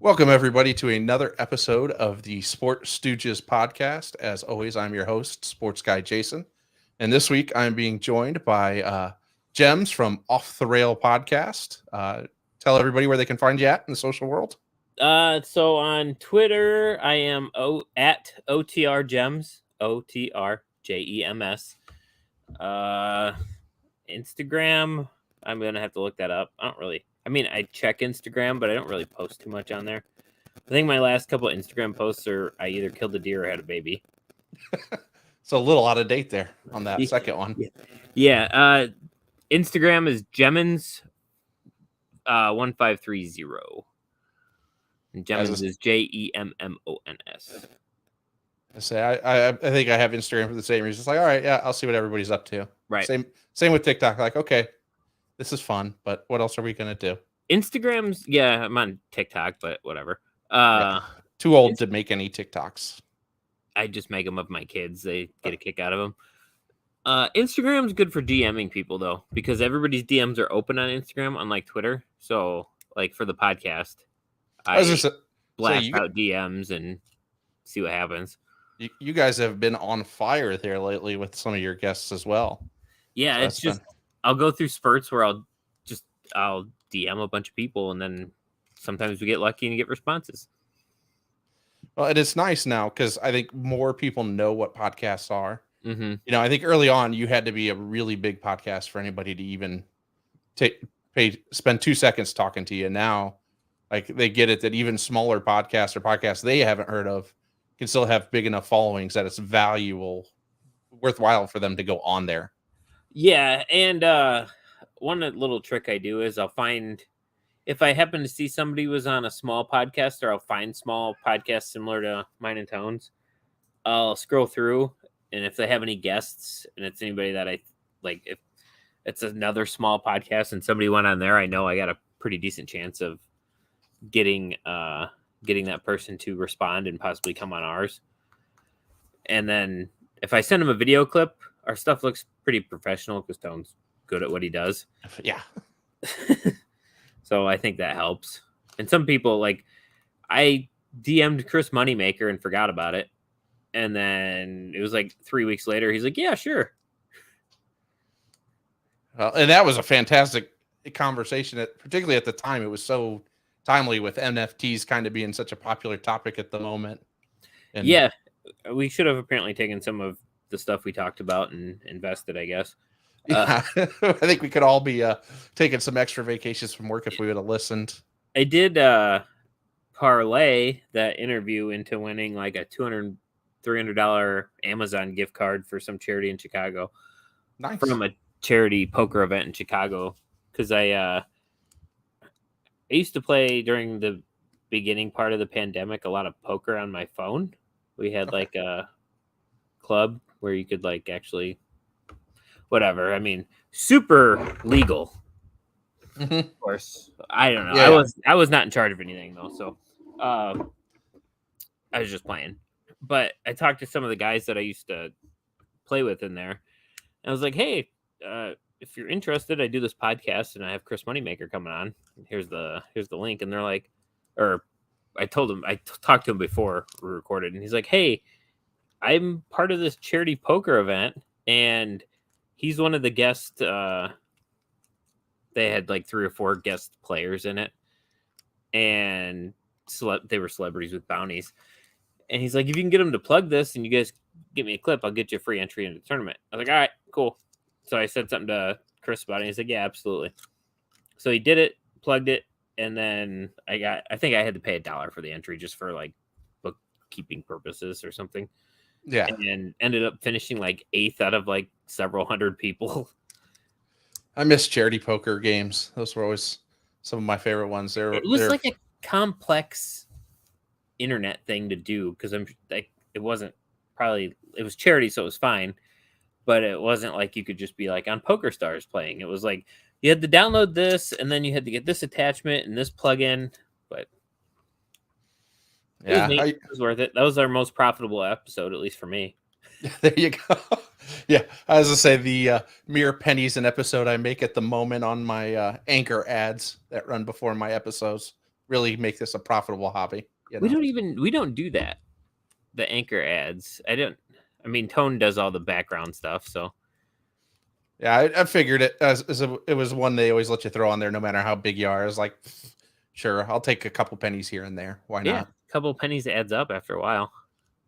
Welcome, everybody, to another episode of the Sport Stooges podcast. As always, I'm your host, Sports Guy Jason. And this week, I'm being joined by Jems from Off the Rail podcast. Tell everybody where they can find you at in the social world. So on Twitter, I am at OTR Gems, OTRJEMS. Instagram, I'm gonna have to look that up. I check Instagram, but I don't really post too much on there. I think my last couple of Instagram posts are I either killed a deer or had a baby. So a little out of date there on that second one. Yeah. Instagram is Gemins 1530. And Gemins is JEMMONS. I think I have Instagram for the same reason. It's like, all right, yeah, I'll see what everybody's up to. Right. Same with TikTok. Like, okay, this is fun, but what else are we gonna do? Instagram's I'm on TikTok, but whatever. Too old to make any TikToks. I just make them of my kids. They get a kick out of them. Instagram's good for DMing people though, because everybody's DMs are open on Instagram, unlike Twitter. So, like for the podcast, I blast out DMs and see what happens. You guys have been on fire there lately with some of your guests as well. Yeah, so it's just I'll go through spurts where I'll DM a bunch of people, and then sometimes we get lucky and get responses. Well, and it's nice now because I think more people know what podcasts are. Mm-hmm. I think early on you had to be a really big podcast for anybody to even spend 2 seconds talking to you. Now, like they get it that even smaller podcasts or podcasts they haven't heard of can still have big enough followings that it's worthwhile for them to go on there. Yeah, and one little trick I do is I'll find if I happen to see somebody was on a small podcast, or I'll find small podcasts similar to Mine and Tones. I'll scroll through, and if they have any guests, and it's anybody that I like, if it's another small podcast and somebody went on there, I know I got a pretty decent chance of getting that person to respond and possibly come on ours. And then if I send them a video clip, our stuff looks pretty professional because Tone's good at what he does. Yeah. So I think that helps. And some people, like, I DM'd Chris Moneymaker and forgot about it. And then it was like 3 weeks later, he's like, yeah, sure. Well, and that was a fantastic conversation, particularly at the time. It was so timely with NFTs kind of being such a popular topic at the moment. And yeah, we should have apparently taken some of the stuff we talked about and invested, I guess. Yeah, I think we could all be taking some extra vacations from work if we would have listened. I did parlay that interview into winning like a $300 Amazon gift card for some charity in Chicago. Nice. From a charity poker event in Chicago, because I used to play during the beginning part of the pandemic a lot of poker on my phone. We had like a club where you could like actually whatever. I mean, super legal. Mm-hmm. Of course. I don't know. Yeah. I was not in charge of anything though, so I was just playing. But I talked to some of the guys that I used to play with in there. And I was like, hey, if you're interested, I do this podcast and I have Chris Moneymaker coming on. Here's the link. And they're like, or I told him, I talked to him before we recorded, and he's like, hey, I'm part of this charity poker event, and he's one of the guests. They had like 3 or 4 guest players in it, and they were celebrities with bounties. And he's like, if you can get them to plug this and you guys get me a clip, I'll get you a free entry into the tournament. I was like, all right, cool. So I said something to Chris about it. He's like, yeah, absolutely. So he did it, plugged it, and then I think I had to pay $1 for the entry just for like bookkeeping purposes or something. Yeah. And ended up finishing like 8th out of like several hundred people. I miss charity poker games. Those were always some of my favorite ones. It was like a complex internet thing to do, because it was charity, so it was fine, but it wasn't like you could just be like on PokerStars playing. It was like you had to download this, and then you had to get this attachment and this plugin. But yeah, it was worth it. That was our most profitable episode, at least for me. There you go. Yeah, I was gonna say the mere pennies an episode I make at the moment on my Anchor ads that run before my episodes. really make this a profitable hobby. You know? We don't do that. The Anchor ads. I mean, Tone does all the background stuff, so. Yeah, I figured it it was one they always let you throw on there no matter how big you are. I was like, sure, I'll take a couple pennies here and there. Why not? A couple pennies adds up after a while.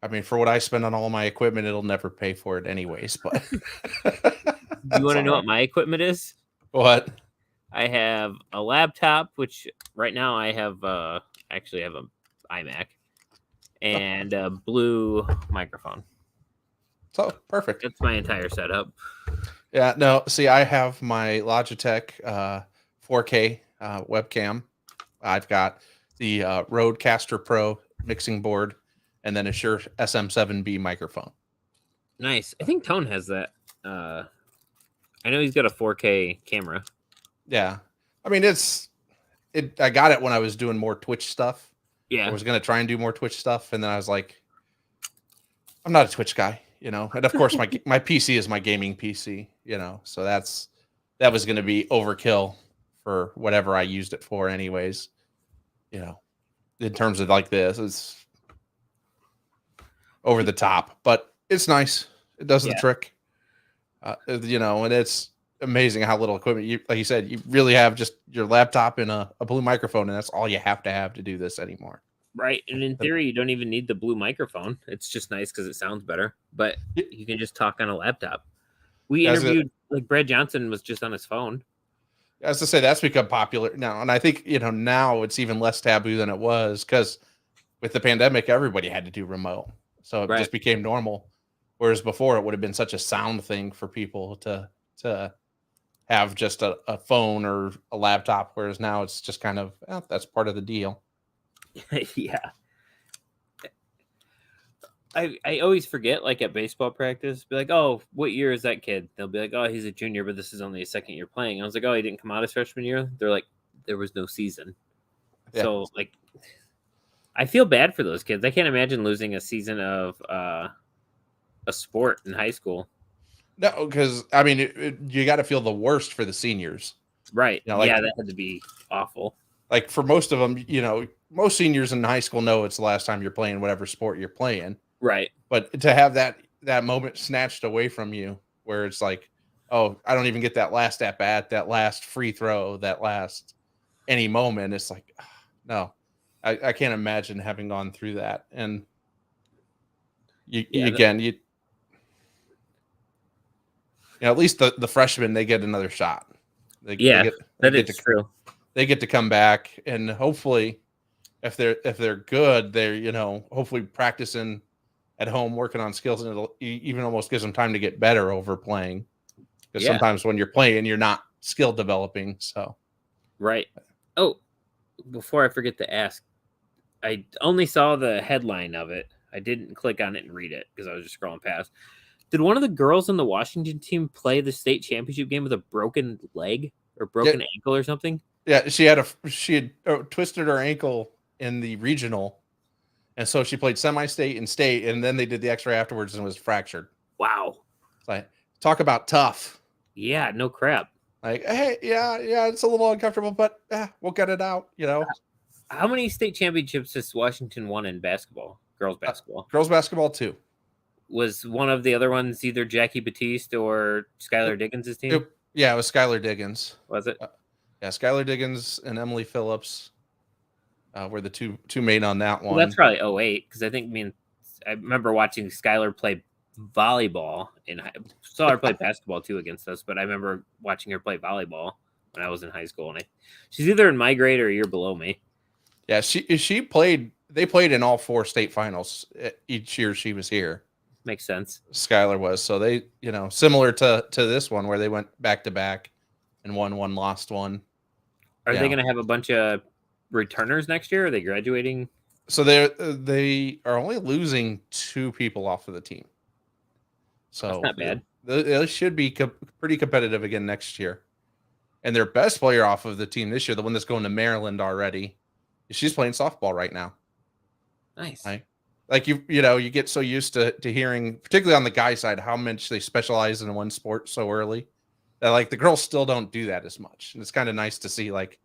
I mean, for what I spend on all my equipment, it'll never pay for it anyways. But you want to know what my equipment is? What? I have a laptop, which right now I have actually have an iMac, and a blue microphone. So perfect. That's my entire setup. Yeah, no, see, I have my Logitech 4K webcam. I've got the Rodecaster Pro mixing board, and then a Shure SM7B microphone. Nice. I think Tone has that. I know he's got a 4K camera. Yeah. I mean, I got it when I was doing more Twitch stuff. Yeah. I was going to try and do more Twitch stuff, and then I was like, I'm not a Twitch guy, you know. And of course, my PC is my gaming PC, you know. So that was going to be overkill for whatever I used it for, anyways. You know, in terms of like this, it's over the top, but it's nice. It does the trick, you know. And it's amazing how little equipment like you said, you really have just your laptop and a blue microphone, and that's all you have to do this anymore. Right. And in theory, you don't even need the blue microphone. It's just nice because it sounds better, but you can just talk on a laptop. We interviewed, like Brad Johnson was just on his phone. As to say, that's become popular now. And I think, you know, now it's even less taboo than it was because with the pandemic, everybody had to do remote. So it just became normal. Whereas before it would have been such a sound thing for people to have just a phone or a laptop. Whereas now it's just kind of, that's part of the deal. Yeah. I always forget, like at baseball practice, be like, oh, what year is that kid? They'll be like, oh, he's a junior, but this is only his second year playing. I was like, oh, he didn't come out his freshman year. They're like, there was no season. Yeah. So like, I feel bad for those kids. I can't imagine losing a season of a sport in high school. No, because I mean, you got to feel the worst for the seniors, right? You know, like, that had to be awful. Like for most of them, you know, most seniors in high school know it's the last time you're playing whatever sport you're playing. Right. But to have that moment snatched away from you where it's like, oh, I don't even get that last at bat, that last free throw, that last any moment. It's like, no, I can't imagine having gone through that. And you know, at least the freshmen, they get another shot. That's true. They get to come back, and hopefully if they're good, they're, you know, hopefully practicing at home, working on skills, and it'll even almost gives them time to get better over playing. Because sometimes when you're playing, you're not skill developing. So, right. Oh, before I forget to ask, I only saw the headline of it. I didn't click on it and read it because I was just scrolling past. Did one of the girls on the Washington team play the state championship game with a broken leg or broken ankle or something? Yeah, she had twisted her ankle in the regional. And so she played semi-state and state, and then they did the X-ray afterwards and it was fractured. Wow. It's like, talk about tough. Yeah, no crap. Like, hey, yeah, it's a little uncomfortable, but we'll get it out, you know. How many state championships has Washington won in basketball? Girls basketball? Girls basketball, 2. Was one of the other ones either Jackie Batiste or Skylar Diggins' team? It was Skylar Diggins. Was it? Yeah, Skylar Diggins and Emily Phillips were the two main on that one. Well, that's probably 08 because I remember watching Skylar play volleyball saw her play basketball too against us, but I remember watching her play volleyball when I was in high school, and she's either in my grade or a year below me. Yeah, she played. They played in all 4 state finals each year she was here. Makes sense. Skylar was, so they, you know, similar to this one where they went back to back and won one, lost one. Are they going to have a bunch of returners next year? Are they graduating? So they are only losing 2 people off of the team. So that's not bad. They should be pretty competitive again next year. And their best player off of the team this year, the one that's going to Maryland already, she's playing softball right now. Nice. Right? Like you get so used to hearing, particularly on the guy side, how much they specialize in one sport so early that like the girls still don't do that as much. And it's kind of nice to see like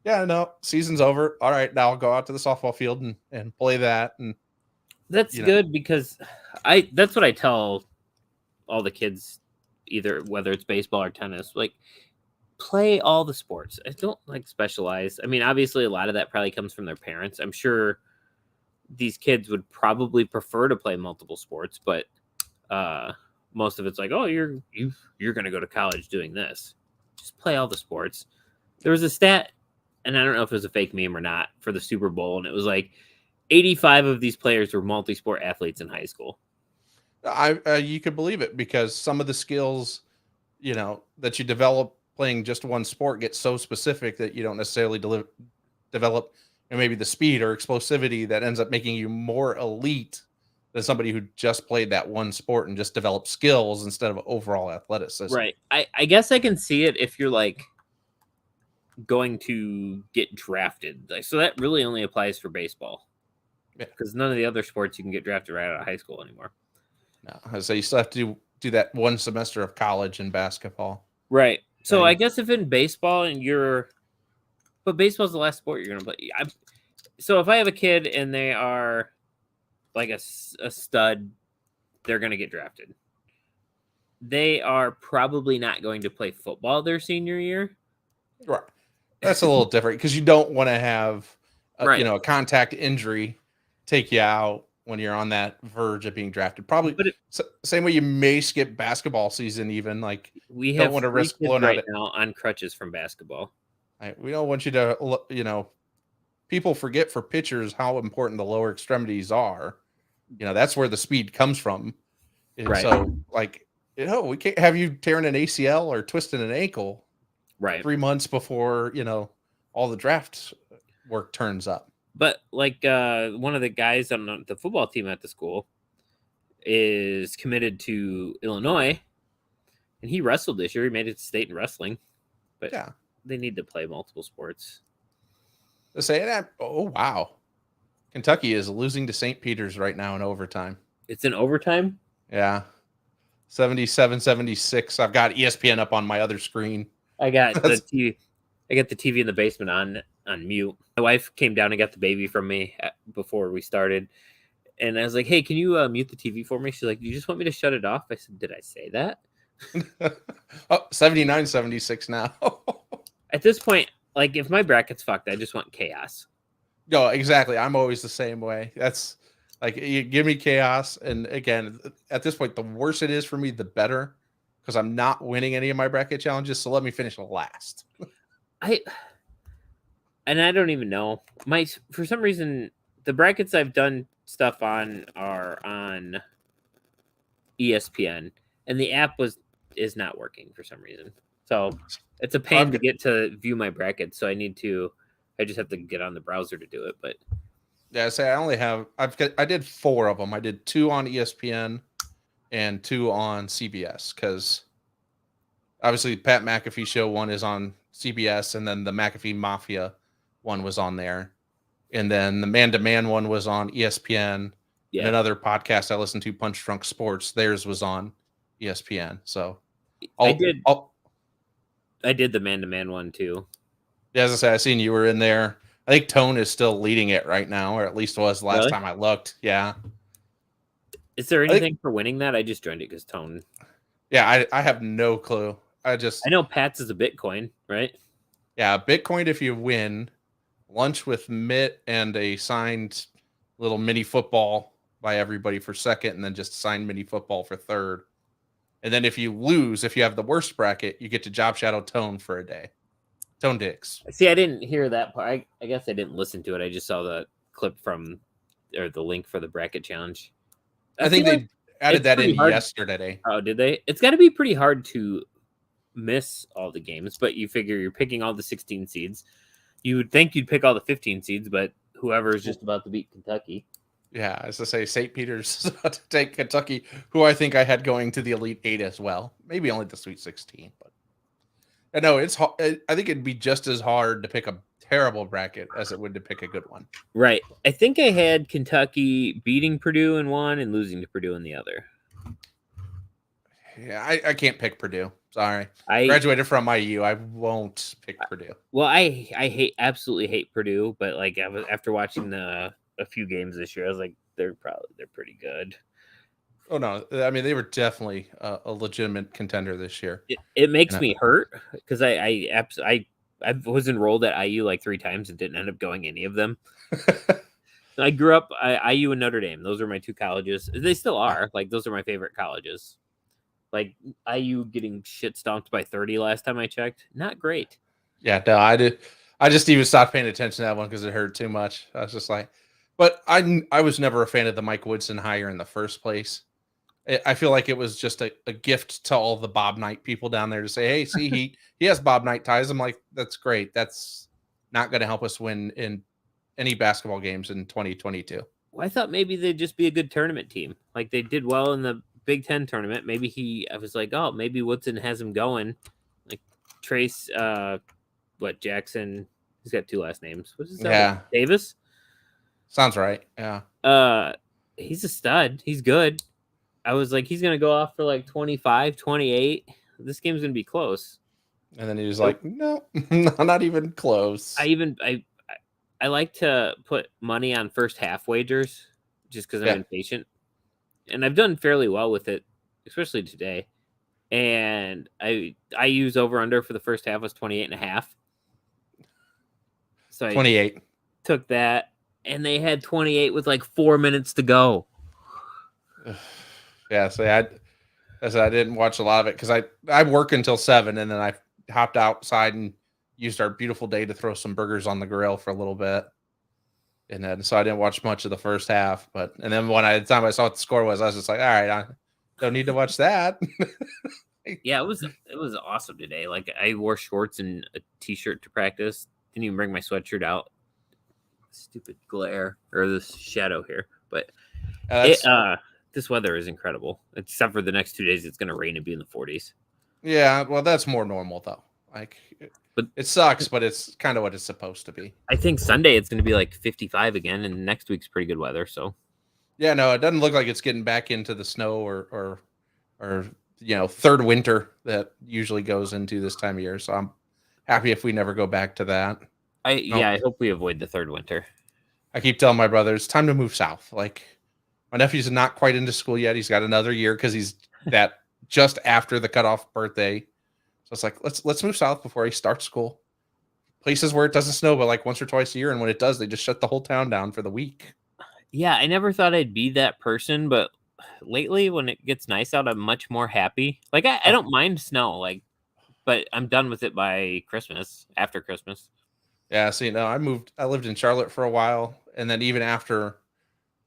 yeah, no, season's over. All right, now I'll go out to the softball field and play that. And That's good because that's what I tell all the kids, either whether it's baseball or tennis, like play all the sports. I don't like specialize. I mean, obviously a lot of that probably comes from their parents. I'm sure these kids would probably prefer to play multiple sports, but most of it's like, oh, you're going to go to college doing this. Just play all the sports. There was a stat, and I don't know if it was a fake meme or not, for the Super Bowl, and it was like 85 of these players were multi-sport athletes in high school. You could believe it because some of the skills, that you develop playing just one sport get so specific that you don't necessarily develop maybe the speed or explosivity that ends up making you more elite than somebody who just played that one sport and just developed skills instead of overall athleticism. Right. I guess I can see it if you're like going to get drafted. Like, so that really only applies for baseball. Yeah. Because none of the other sports you can get drafted right out of high school anymore. No. So you still have to do that one semester of college in basketball. Right. So I guess if in baseball but baseball's the last sport you're going to play. So if I have a kid and they are like a stud, they're going to get drafted. They are probably not going to play football their senior year. Right. That's a little different because you don't want to have a contact injury take you out when you're on that verge of being drafted. Probably same way you may skip basketball season, even like we don't want to risk blowing right now on crutches from basketball. We don't want you to, people forget for pitchers how important the lower extremities are. That's where the speed comes from. Right. So we can't have you tearing an ACL or twisting an ankle 3 months before, all the draft work turns up. But one of the guys on the football team at the school is committed to Illinois, and he wrestled this year. He made it to state in wrestling, but they need to play multiple sports. To say that, oh wow, Kentucky is losing to St. Peter's right now in overtime. It's in overtime? Yeah, 77-76. I've got ESPN up on my other screen. I got the TV. I got the TV in the basement on mute. My wife came down and got the baby from me before we started. And I was like, hey, can you mute the TV for me? She's like, you just want me to shut it off? I said, did I say that? 79-76 now. At this point, if my bracket's fucked, I just want chaos. No, exactly. I'm always the same way. That's you give me chaos. And again, at this point, the worse it is for me, the better. Because I'm not winning any of my bracket challenges, so let me finish last. I don't even know. For some reason, the brackets I've done stuff on are on ESPN, and the app is not working for some reason. So it's a pain to get to view my brackets. So I just have to get on the browser to do it. But yeah, I did 4 of them. I did 2 on ESPN and 2 on CBS because obviously Pat McAfee show 1 is on CBS, and then the McAfee Mafia 1 was on there, and then the Man to Man 1 was on ESPN. Yeah. And another podcast I listened to, Punch Drunk Sports, theirs was on ESPN. So I did the Man to Man 1 too. Yeah, as I said, I seen you were in there. I think Tone is still leading it right now, or at least was last time I looked. Yeah. Is there anything for winning that? I just joined it because Tone. Yeah, I have no clue. I know Pat's is a Bitcoin, right? Yeah, Bitcoin if you win, lunch with Mitt and a signed little mini football by everybody for second, and then just signed mini football for third. And then if you lose, if you have the worst bracket, you get to job shadow Tone for a day. Tone Dix. See, I didn't hear that part. I guess I didn't listen to it. I just saw the clip or the link for the bracket challenge. I think they added that in yesterday. Oh, did they? It's got to be pretty hard to miss all the games, but you figure you're picking all the 16 seeds. You would think you'd pick all the 15 seeds, but whoever is just about to beat Kentucky. Yeah, as I say, St. Peter's is about to take Kentucky, who I think I had going to the Elite 8 as well. Maybe only the Sweet 16, but I know it's hard. I think it'd be just as hard to pick a terrible bracket as it would to pick a good one. Right. I think I had Kentucky beating Purdue in one and losing to Purdue in the other. Yeah, I can't pick Purdue. Sorry. I Graduated from IU. I won't pick Purdue. Well, I absolutely hate Purdue, but like after watching a few games this year, I was like, they're pretty good. Oh no, I mean they were definitely a legitimate contender this year. It makes me hurt because I was enrolled at IU like 3 times and didn't end up going any of them. I grew up IU and Notre Dame. Those are my 2 colleges. They still are. Like those are my favorite colleges. Like IU getting shit stomped by 30 last time I checked. Not great. Yeah, no, I did. I just even stopped paying attention to that one because it hurt too much. I was just like, but I was never a fan of the Mike Woodson hire in the first place. I feel like it was just a gift to all the Bob Knight people down there to say, hey, see, he has Bob Knight ties. I'm like, that's great. That's not going to help us win in any basketball games in 2022. Well, I thought maybe they'd just be a good tournament team. Like they did well in the Big Ten tournament. Maybe I was like, oh, maybe Woodson has him going. Like Trace, Jackson? He's got 2 last names. What's his name? Yeah. Davis? Sounds right. Yeah. He's a stud. He's good. I was like, he's going to go off for like 25, 28. This game's going to be close. And then he was like, no, not even close. I like to put money on first half wagers just because I'm impatient. And I've done fairly well with it, especially today. And I use over under for the first half was 28.5. So 28. I took that, and they had 28 with like 4 minutes to go. Yeah, so I didn't watch a lot of it because I work until 7, and then I hopped outside and used our beautiful day to throw some burgers on the grill for a little bit. And then so I didn't watch much of the first half, and then the time I saw what the score was, I was just like, all right, I don't need to watch that. Yeah, it was awesome today. Like I wore shorts and a t-shirt to practice. Didn't even bring my sweatshirt out. Stupid glare or this shadow here, but this weather is incredible. Except for the next 2 days, it's going to rain and be in the 40s. Yeah, well, that's more normal though. Like, but it sucks, but it's kind of what it's supposed to be. I think Sunday it's going to be like 55 again, and next week's pretty good weather. So, yeah, no, it doesn't look like it's getting back into the snow or third winter that usually goes into this time of year. So I'm happy if we never go back to that. I hope we avoid the third winter. I keep telling my brother it's time to move south. Like my nephew's not quite into school yet. He's got another year because he's that just after the cutoff birthday. So it's like let's move south before he starts school. Places where it doesn't snow, but like once or twice a year, and when it does, they just shut the whole town down for the week. Yeah, I never thought I'd be that person, but lately when it gets nice out, I'm much more happy. Like I don't mind snow, but I'm done with it by Christmas, after Christmas. Yeah, see, no, I lived in Charlotte for a while, and then even after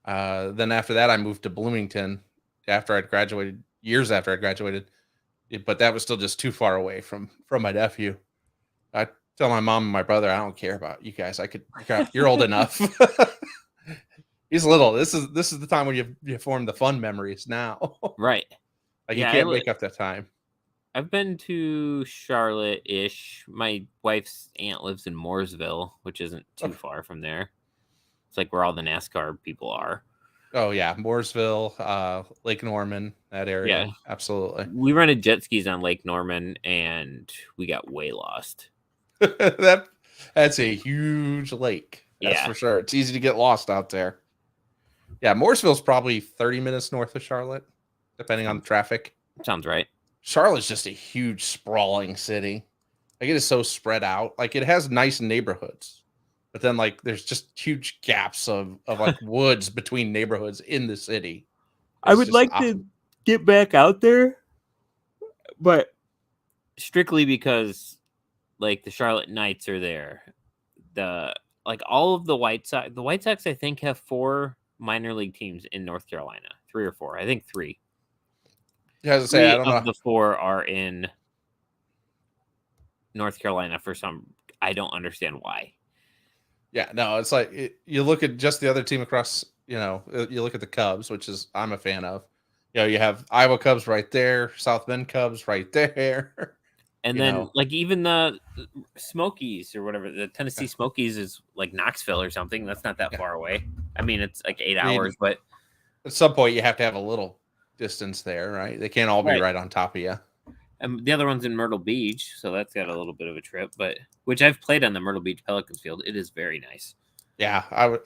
that, I moved to Bloomington years after I graduated. But that was still just too far away from my nephew. I tell my mom and my brother, I don't care about you guys. You're old enough. He's little. This is the time when you form the fun memories now. Right. Like you can't make up that time. I've been to Charlotte-ish. My wife's aunt lives in Mooresville, which isn't too far from there. It's like where all the NASCAR people are. Oh yeah, Mooresville, Lake Norman, that area. Yeah, absolutely. We rented jet skis on Lake Norman, and we got way lost. That's a huge lake. That's for sure. It's easy to get lost out there. Yeah, Mooresville's probably 30 minutes north of Charlotte, depending on the traffic. Sounds right. Charlotte's just a huge, sprawling city. Like it is so spread out. Like it has nice neighborhoods, but then like there's just huge gaps of like woods between neighborhoods in the city. I would like to get back out there, but strictly because like the Charlotte Knights are there. All of the White Sox I think have 4 minor league teams in North Carolina, 3 or 4. I think 3. Yeah, I was gonna say, I don't know. The 4 are in North Carolina for some. I don't understand why. Yeah, no, it's like you look at just the other team across. You look at the Cubs, which is I'm a fan of. You have Iowa Cubs right there, South Bend Cubs right there, and then like even the Smokies or whatever, the Tennessee Smokies is like Knoxville or something. That's not that far away. I mean, it's like 8 hours, but at some point you have to have a little distance there, right? They can't all be right on top of you. And the other one's in Myrtle Beach, so that's got a little bit of a trip, but which I've played on the Myrtle Beach Pelicans field. It is very nice. Yeah,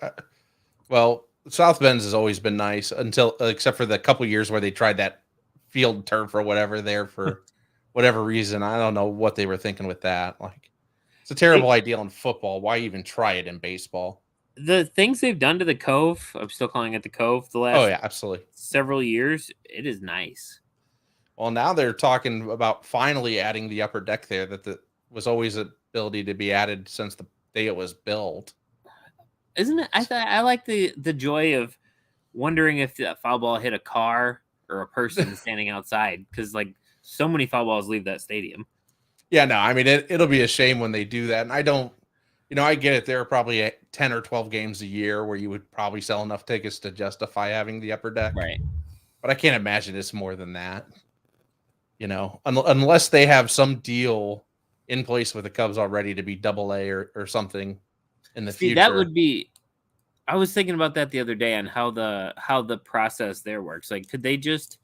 well, South Bend's has always been nice until except for the couple years where they tried that field turf or whatever there for whatever reason. I don't know what they were thinking with that. Like, it's a terrible idea in football. Why even try it in baseball? The things they've done to the Cove, I'm still calling it the Cove, the last absolutely several years, it is nice. Well, now they're talking about finally adding the upper deck there that was always an ability to be added since the day it was built. Isn't it? I like the joy of wondering if that foul ball hit a car or a person standing outside, because like so many foul balls leave that stadium. Yeah, no, I mean it'll be a shame when they do that, and I don't. I get it. There are probably 10 or 12 games a year where you would probably sell enough tickets to justify having the upper deck. Right. But I can't imagine it's more than that. Unless they have some deal in place with the Cubs already to be AA or something in the future. That would be. I was thinking about that the other day on how the process there works. Like, could they just?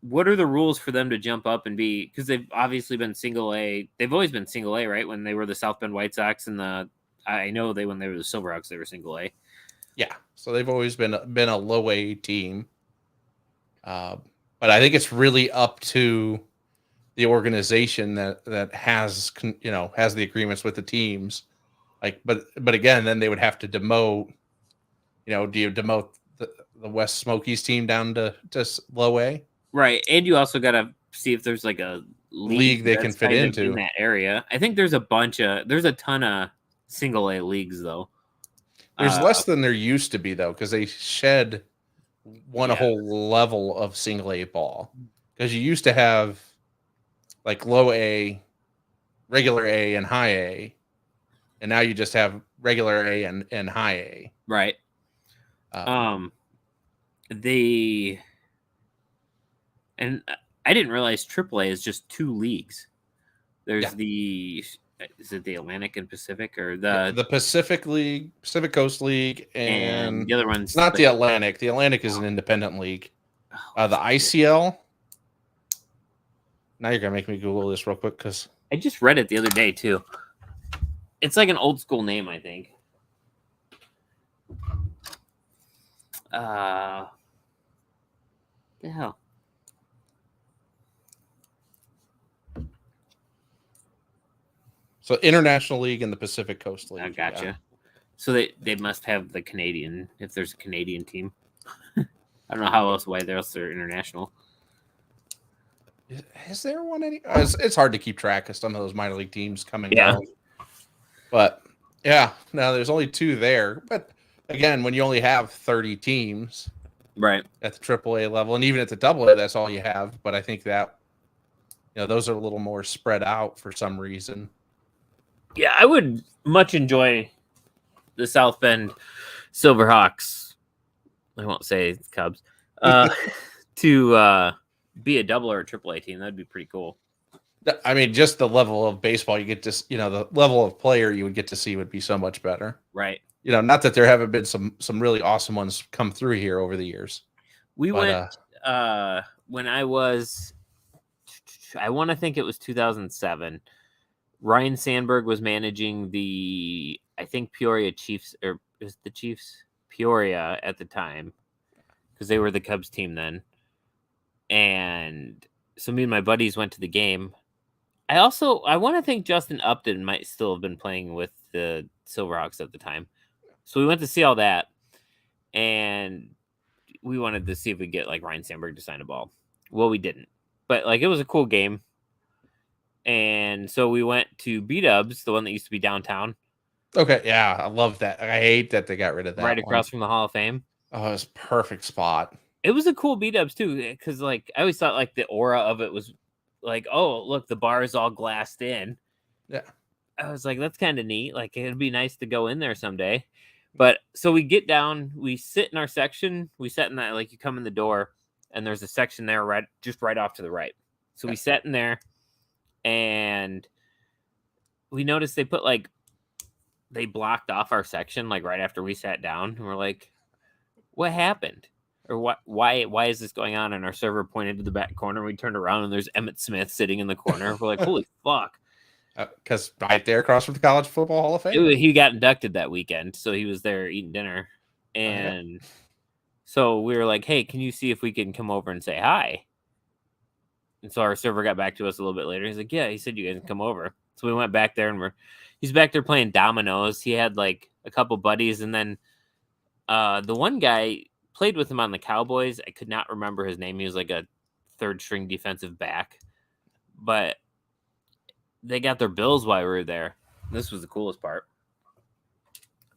What are the rules for them to jump up and be? Because they've obviously been single A. They've always been single A, right? When they were the South Bend White Sox and when they were the Silverhawks, they were single A. Yeah, so they've always been a low A team. But I think it's really up to the organization that has has the agreements with the teams. Like, but again, then they would have to demote. Do you demote the West Smokies team down to low A? Right, and you also got to see if there's like a league they can fit into in that area. I think there's a ton of single A leagues though. There's less than there used to be though, because they shed a whole level of single A ball. Because you used to have like low A, regular A, and high A, and now you just have regular A and high A. Right. And I didn't realize AAA is just two leagues. There's is it the Atlantic and Pacific, or the Pacific League, Pacific Coast League, and the other one's not the Atlantic. The Atlantic is an independent league. The ICL. Now you're gonna make me Google this real quick because I just read it the other day too. It's like an old school name, I think. The hell. So International League and the Pacific Coast League. I gotcha. Yeah. So they must have the Canadian, if there's a Canadian team. I don't know why they're international. Is there one? It's hard to keep track of some of those minor league teams coming down. But yeah, no, there's only two there. But again, when you only have 30 teams, right, at the AAA level, and even at the AA, that's all you have. But I think that those are a little more spread out for some reason. Yeah, I would much enjoy the South Bend Silverhawks. I won't say Cubs. To be a double or a AAA team, that'd be pretty cool. I mean, just the level of baseball you get to, the level of player you would get to see would be so much better. Right. Not that there haven't been some really awesome ones come through here over the years. We went when I want to think it was 2007. Ryan Sandberg was managing I think Peoria Chiefs, or is the Chiefs Peoria at the time, because they were the Cubs team then. And so me and my buddies went to the game. I want to think Justin Upton might still have been playing with the Silverhawks at the time. So we went to see all that, and we wanted to see if we could get like Ryan Sandberg to sign a ball. Well, we didn't, but like it was a cool game. And so we went to B-Dubs, the one that used to be downtown. Okay, yeah, I love that. I hate that they got rid of that. Right across from the Hall of Fame. Oh, it was a perfect spot. It was a cool B-Dubs too, because like I always thought like the aura of it was like, oh, look, the bar is all glassed in. Yeah. I was like, that's kind of neat. Like it'd be nice to go in there someday. But so we get down, we sit in our section. We sat in that, like you come in the door and there's a section there right off to the right. So we sat in there. And we noticed they blocked off our section like right after we sat down, and we're like, what happened? or what? Why is this going on? And our server pointed to the back corner. We turned around and there's Emmitt Smith sitting in the corner. We're like, holy fuck! Because right there across from the College Football Hall of Fame, He got inducted that weekend, so he was there eating dinner, and so we were like, hey, can you see if we can come over and say hi? And so our server got back to us a little bit later. He's like, yeah, he said you guys can come over. So we went back there and he's back there playing dominoes. He had like a couple buddies, and then the one guy played with him on the Cowboys. I could not remember his name. He was like a third string defensive back, but they got their bills while we were there. This was the coolest part.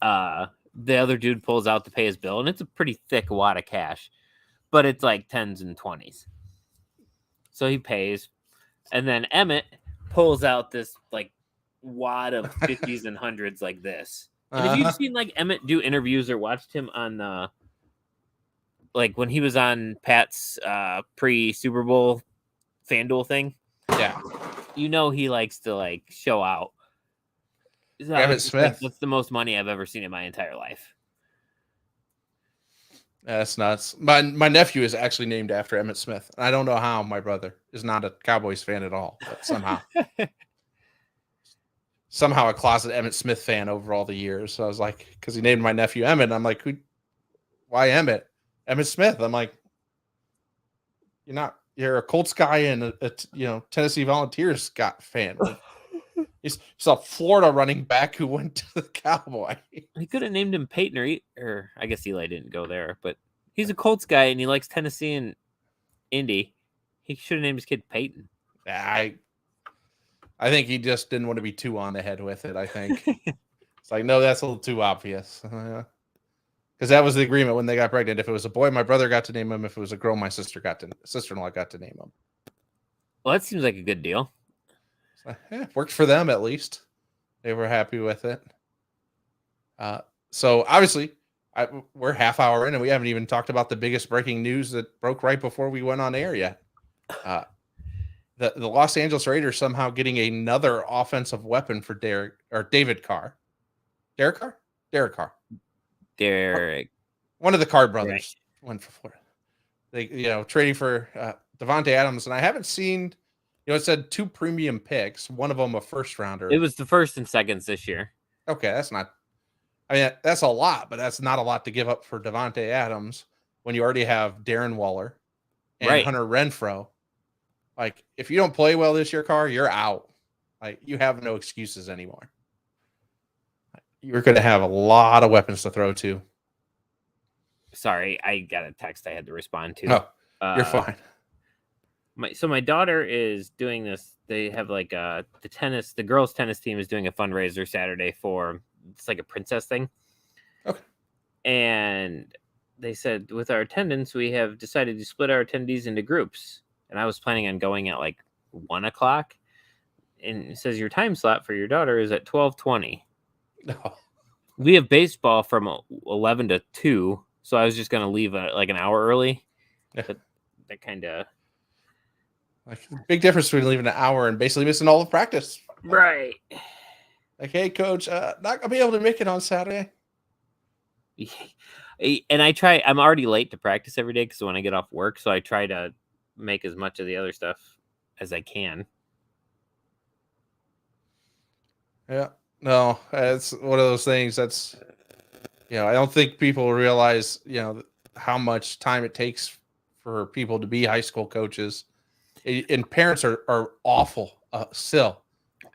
The other dude pulls out to pay his bill, and it's a pretty thick wad of cash, but it's like 10s and 20s. So he pays, and then Emmett pulls out this like wad of 50s and 100s like this. And have you seen like Emmett do interviews or watched him on like when he was on Pat's pre-Super Bowl FanDuel thing? Yeah. You know he likes to like show out. Emmitt Smith. That's the most money I've ever seen in my entire life. That's nuts. My nephew is actually named after Emmitt Smith. I don't know how my brother is not a Cowboys fan at all, but somehow a closet Emmitt Smith fan over all the years. So I was like, because he named my nephew Emmett, and I'm like, why Emmett? Emmitt Smith. I'm like, you're a Colts guy and a Tennessee Volunteers fan. He's a Florida running back who went to the Cowboy. He could have named him Peyton or I guess Eli didn't go there, but he's a Colts guy and he likes Tennessee and Indy. He should have named his kid Peyton. I think he just didn't want to be too on the head with it. I think it's like, no, that's a little too obvious. Because that was the agreement when they got pregnant. If it was a boy, my brother got to name him. If it was a girl, my sister-in-law got to name him. Well, that seems like a good deal. Worked for them at least. They were happy with it. So obviously, we're half hour in and we haven't even talked about the biggest breaking news that broke right before we went on air yet. The Los Angeles Raiders somehow getting another offensive weapon for David Carr. Derek Carr? Derek Carr. One of the Carr brothers went for Florida. They, trading for Davante Adams, and I haven't seen. It said 2 premium picks, one of them a first rounder. It was the first and seconds this year. Okay, that's not. I mean, that's a lot, but that's not a lot to give up for Davante Adams when you already have Darren Waller and Hunter Renfrow. Like, if you don't play well this year, Carr, you're out. Like, you have no excuses anymore. You're going to have a lot of weapons to throw to. Sorry, I got a text I had to respond to. Oh, you're fine. My daughter is doing this. They have like the girls' tennis team is doing a fundraiser Saturday for it's like a princess thing. Okay. And they said with our attendance, we have decided to split our attendees into groups. And I was planning on going at like 1:00. And it says your time slot for your daughter is at 12:20. No. We have baseball from 11 to 2. So I was just going to leave like an hour early. Yeah. But that kind of. Like, big difference between leaving an hour and basically missing all of practice. Right. Like, hey, coach, not going to be able to make it on Saturday. And I'm already late to practice every day because when I get off work, so I try to make as much of the other stuff as I can. Yeah. No, it's one of those things that's, I don't think people realize, how much time it takes for people to be high school coaches. And parents are awful still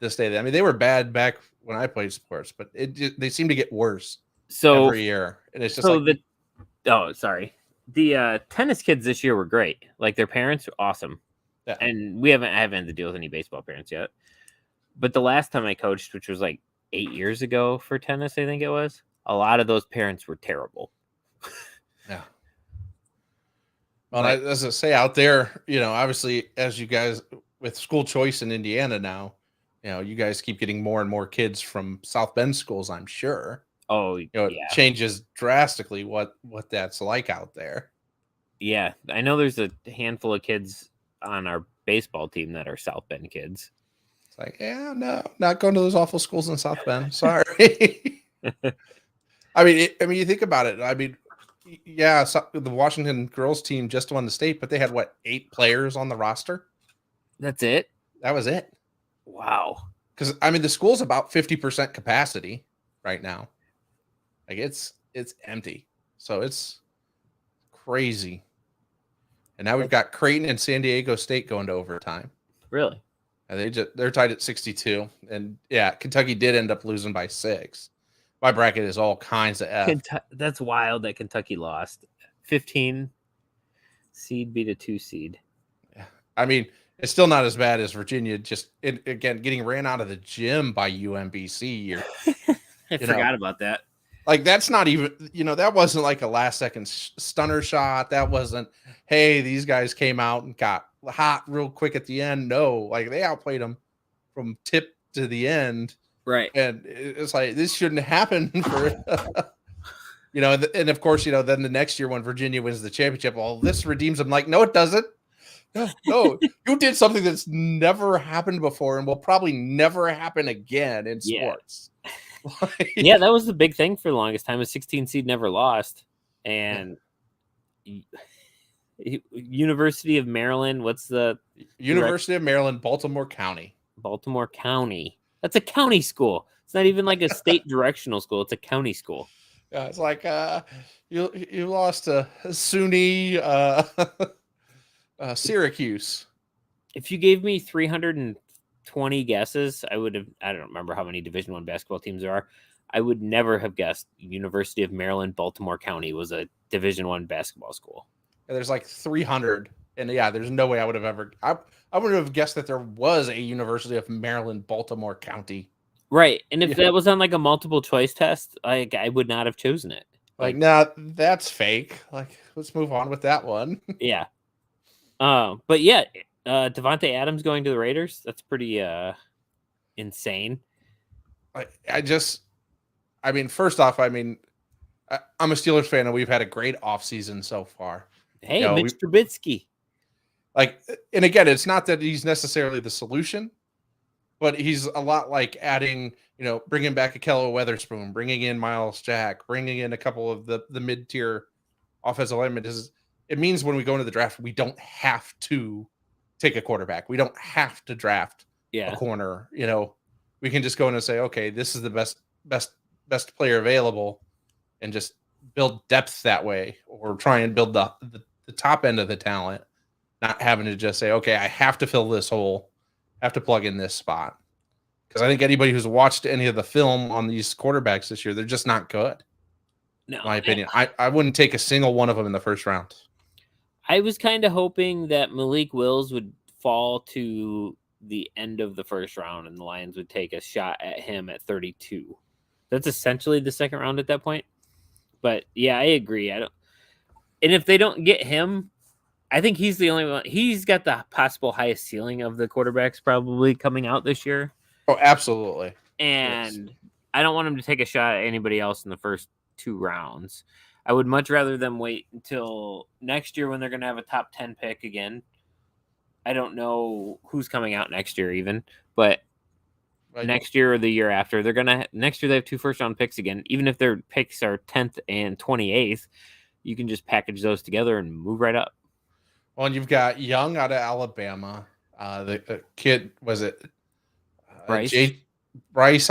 this day. I mean, they were bad back when I played sports, but they seem to get worse every year. And it's just the tennis kids this year were great. Like their parents are awesome. Yeah. And I haven't had to deal with any baseball parents yet. But the last time I coached, which was like 8 years ago for tennis, I think it was, a lot of those parents were terrible. Yeah. Well, as I say out there, obviously, as you guys with school choice in Indiana now, you guys keep getting more and more kids from South Bend schools, I'm sure. Oh, it changes drastically what that's like out there. Yeah, I know there's a handful of kids on our baseball team that are South Bend kids. It's like, no, not going to those awful schools in South Bend. Sorry. I mean, you think about it. I mean, Yeah, so the Washington girls team just won the state, but they had what, 8 players on the roster? That's it? That was it. Wow. Because I mean, the school's about 50% capacity right now. Like it's empty, so it's crazy. And now we've got Creighton and San Diego State going to overtime. Really? And they're tied at 62. And yeah, Kentucky did end up losing by 6. My bracket is all kinds of F. That's wild that Kentucky lost. 15 seed beat a 2 seed. Yeah. I mean, it's still not as bad as Virginia just again getting ran out of the gym by UMBC. I forgot about that. Like that's not even, that wasn't like a last second stunner shot. That wasn't, hey, these guys came out and got hot real quick at the end. No, like they outplayed them from tip to the end. Right. And it's like, this shouldn't happen for, and of course, then the next year when Virginia wins the championship, all this redeems them. Like, no, it doesn't. No, you did something that's never happened before and will probably never happen again in sports. Yeah, that was the big thing for the longest time. A 16 seed never lost. And University of Maryland, what's the University of Maryland, Baltimore County. Baltimore County. That's a county school. It's not even like a state directional school. It's a county school. Yeah, it's like you lost to SUNY Syracuse. If you gave me 320 guesses, I would have. I don't remember how many Division I basketball teams there are. I would never have guessed University of Maryland, Baltimore County was a Division I basketball school. Yeah, there's like 300, and yeah, there's no way I would have ever. I would have guessed that there was a University of Maryland, Baltimore County. Right, and if that was on like a multiple choice test, I would not have chosen it. Like, nah, that's fake. Like, let's move on with that one. Yeah. But yeah, Devontae Adams going to the Raiders. That's pretty insane. I mean, first off, I'm a Steelers fan, and we've had a great offseason so far. Hey, Mitch Trubisky. Like, and again, it's not that he's necessarily the solution, but he's a lot like adding, bringing back Akello Weatherspoon, bringing in Miles Jack, bringing in a couple of the mid-tier offensive linemen. It means when we go into the draft, we don't have to take a quarterback. We don't have to draft a corner. We can just go in and say, okay, this is the best player available, and just build depth that way, or try and build the top end of the talent, not having to just say, okay, I have to fill this hole, have to plug in this spot. Because I think anybody who's watched any of the film on these quarterbacks this year, they're just not good. No, in my opinion. I wouldn't take a single one of them in the first round. I was kind of hoping that Malik Willis would fall to the end of the first round and the Lions would take a shot at him at 32. That's essentially the second round at that point. But yeah, I agree. And if they don't get him, I think he's the only one. He's got the possible highest ceiling of the quarterbacks probably coming out this year. Oh, absolutely. And yes. I don't want him to take a shot at anybody else in the first 2 rounds. I would much rather them wait until next year when they're going to have a top 10 pick again. I don't know who's coming out next year even, but next year or the year after, next year they have 2 first-round picks again. Even if their picks are 10th and 28th, you can just package those together and move right up. Well, and you've got Young out of Alabama. The kid, was it Bryce? Bryce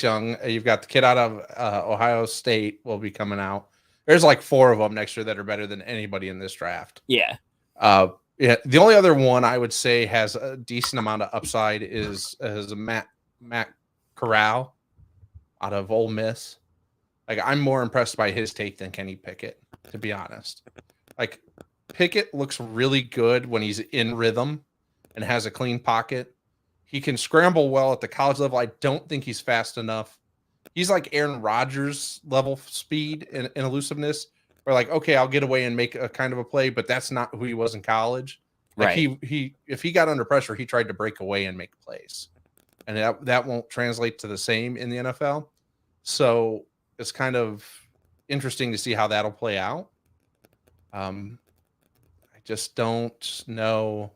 Young. You've got the kid out of Ohio State will be coming out. There's like 4 of them next year that are better than anybody in this draft. Yeah. Yeah. The only other one I would say has a decent amount of upside is Matt Corral out of Ole Miss. Like, I'm more impressed by his tape than Kenny Pickett, to be honest. Like, Pickett looks really good when he's in rhythm and has a clean pocket. He can scramble well at the college level. I don't think he's fast enough. He's like Aaron Rodgers level speed and elusiveness. Where like, okay, I'll get away and make a kind of a play, but that's not who he was in college. Like right. He if he got under pressure, he tried to break away and make plays, and that won't translate to the same in the NFL. So it's kind of interesting to see how that'll play out. I just don't know.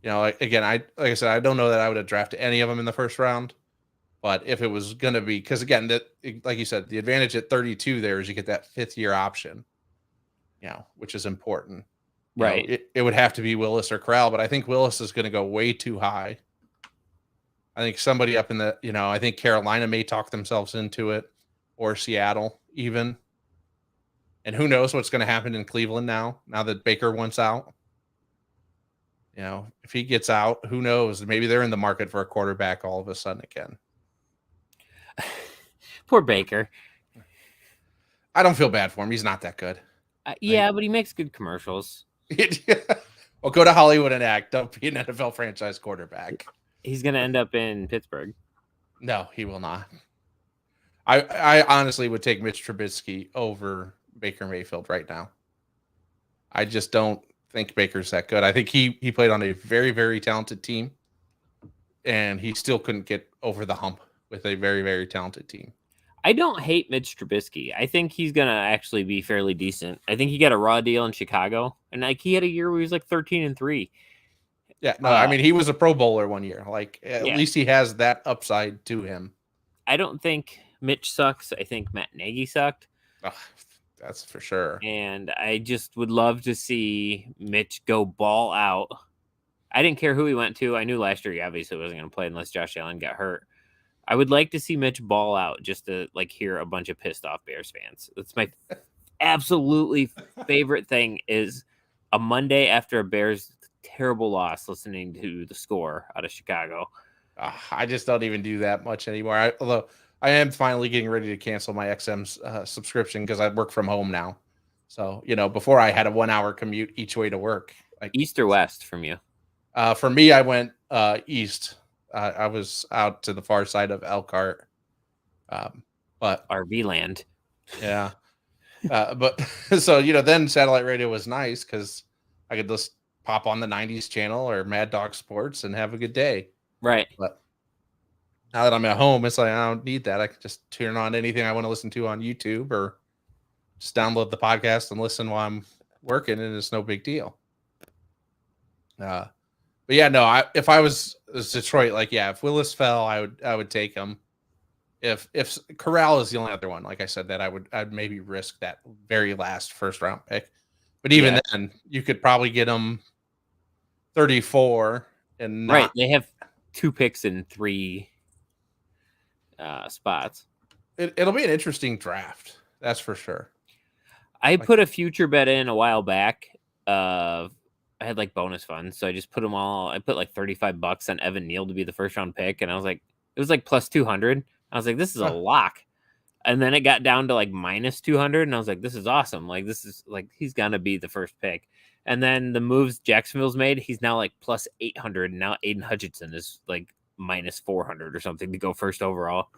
Again, like I said, I don't know that I would have drafted any of them in the first round. But if it was going to be, because again, that like you said, the advantage at 32 there is you get that 5th-year option, which is important. Right. It would have to be Willis or Corral, but I think Willis is going to go way too high. I think somebody up in the, I think Carolina may talk themselves into it, or Seattle even. And who knows what's going to happen in Cleveland now that Baker wants out. If he gets out, who knows? Maybe they're in the market for a quarterback all of a sudden again. Poor Baker. I don't feel bad for him. He's not that good. Yeah, but he makes good commercials. Well, go to Hollywood and act. Don't be an NFL franchise quarterback. He's going to end up in Pittsburgh. No, he will not. I honestly would take Mitch Trubisky over Baker Mayfield right now. I just don't think Baker's that good. I think he played on a very, very talented team, and he still couldn't get over the hump with a very, very talented team. I don't hate Mitch Trubisky. I think he's going to actually be fairly decent. I think he got a raw deal in Chicago, and he had a year where he was 13-3. Yeah, no, I mean, he was a Pro Bowler one year. At least he has that upside to him. I don't think Mitch sucks. I think Matt Nagy sucked. Oh, that's for sure. And I just would love to see Mitch go ball out. I didn't care who he went to. I knew last year he obviously wasn't going to play unless Josh Allen got hurt. I would like to see Mitch ball out just to hear a bunch of pissed off Bears fans. That's my absolutely favorite thing is a Monday after a Bears terrible loss listening to the score out of Chicago. I just don't even do that much anymore. Although I am finally getting ready to cancel my XM subscription because I work from home now. So, before I had a 1-hour commute each way to work. East or west from you? For me, I went east. I was out to the far side of Elkhart. But RV land. Yeah. But so, then satellite radio was nice because I could just pop on the 90s channel or Mad Dog Sports and have a good day. Right. But now that I'm at home, it's I don't need that. I can just turn on anything I want to listen to on YouTube or just download the podcast and listen while I'm working, and it's no big deal. But yeah, no, if I was Detroit, if Willis fell, I would take him. If Corral is the only other one, like I said, that I'd maybe risk that very last first round pick. But even then, you could probably get him 34 and not... Right. They have 2 picks in 3 spots. It'll be an interesting draft. That's for sure. I put a future bet in a while back. I had bonus funds, so I just put them all. I put $35 on Evan Neal to be the first round pick, and I was it was plus 200. I was this is a lock. And then it got down to minus 200, and I was this is awesome. This is he's gonna be the first pick. And then the moves Jacksonville's made, he's now plus 800, and now Aiden Hutchinson is minus 400 or something to go first overall.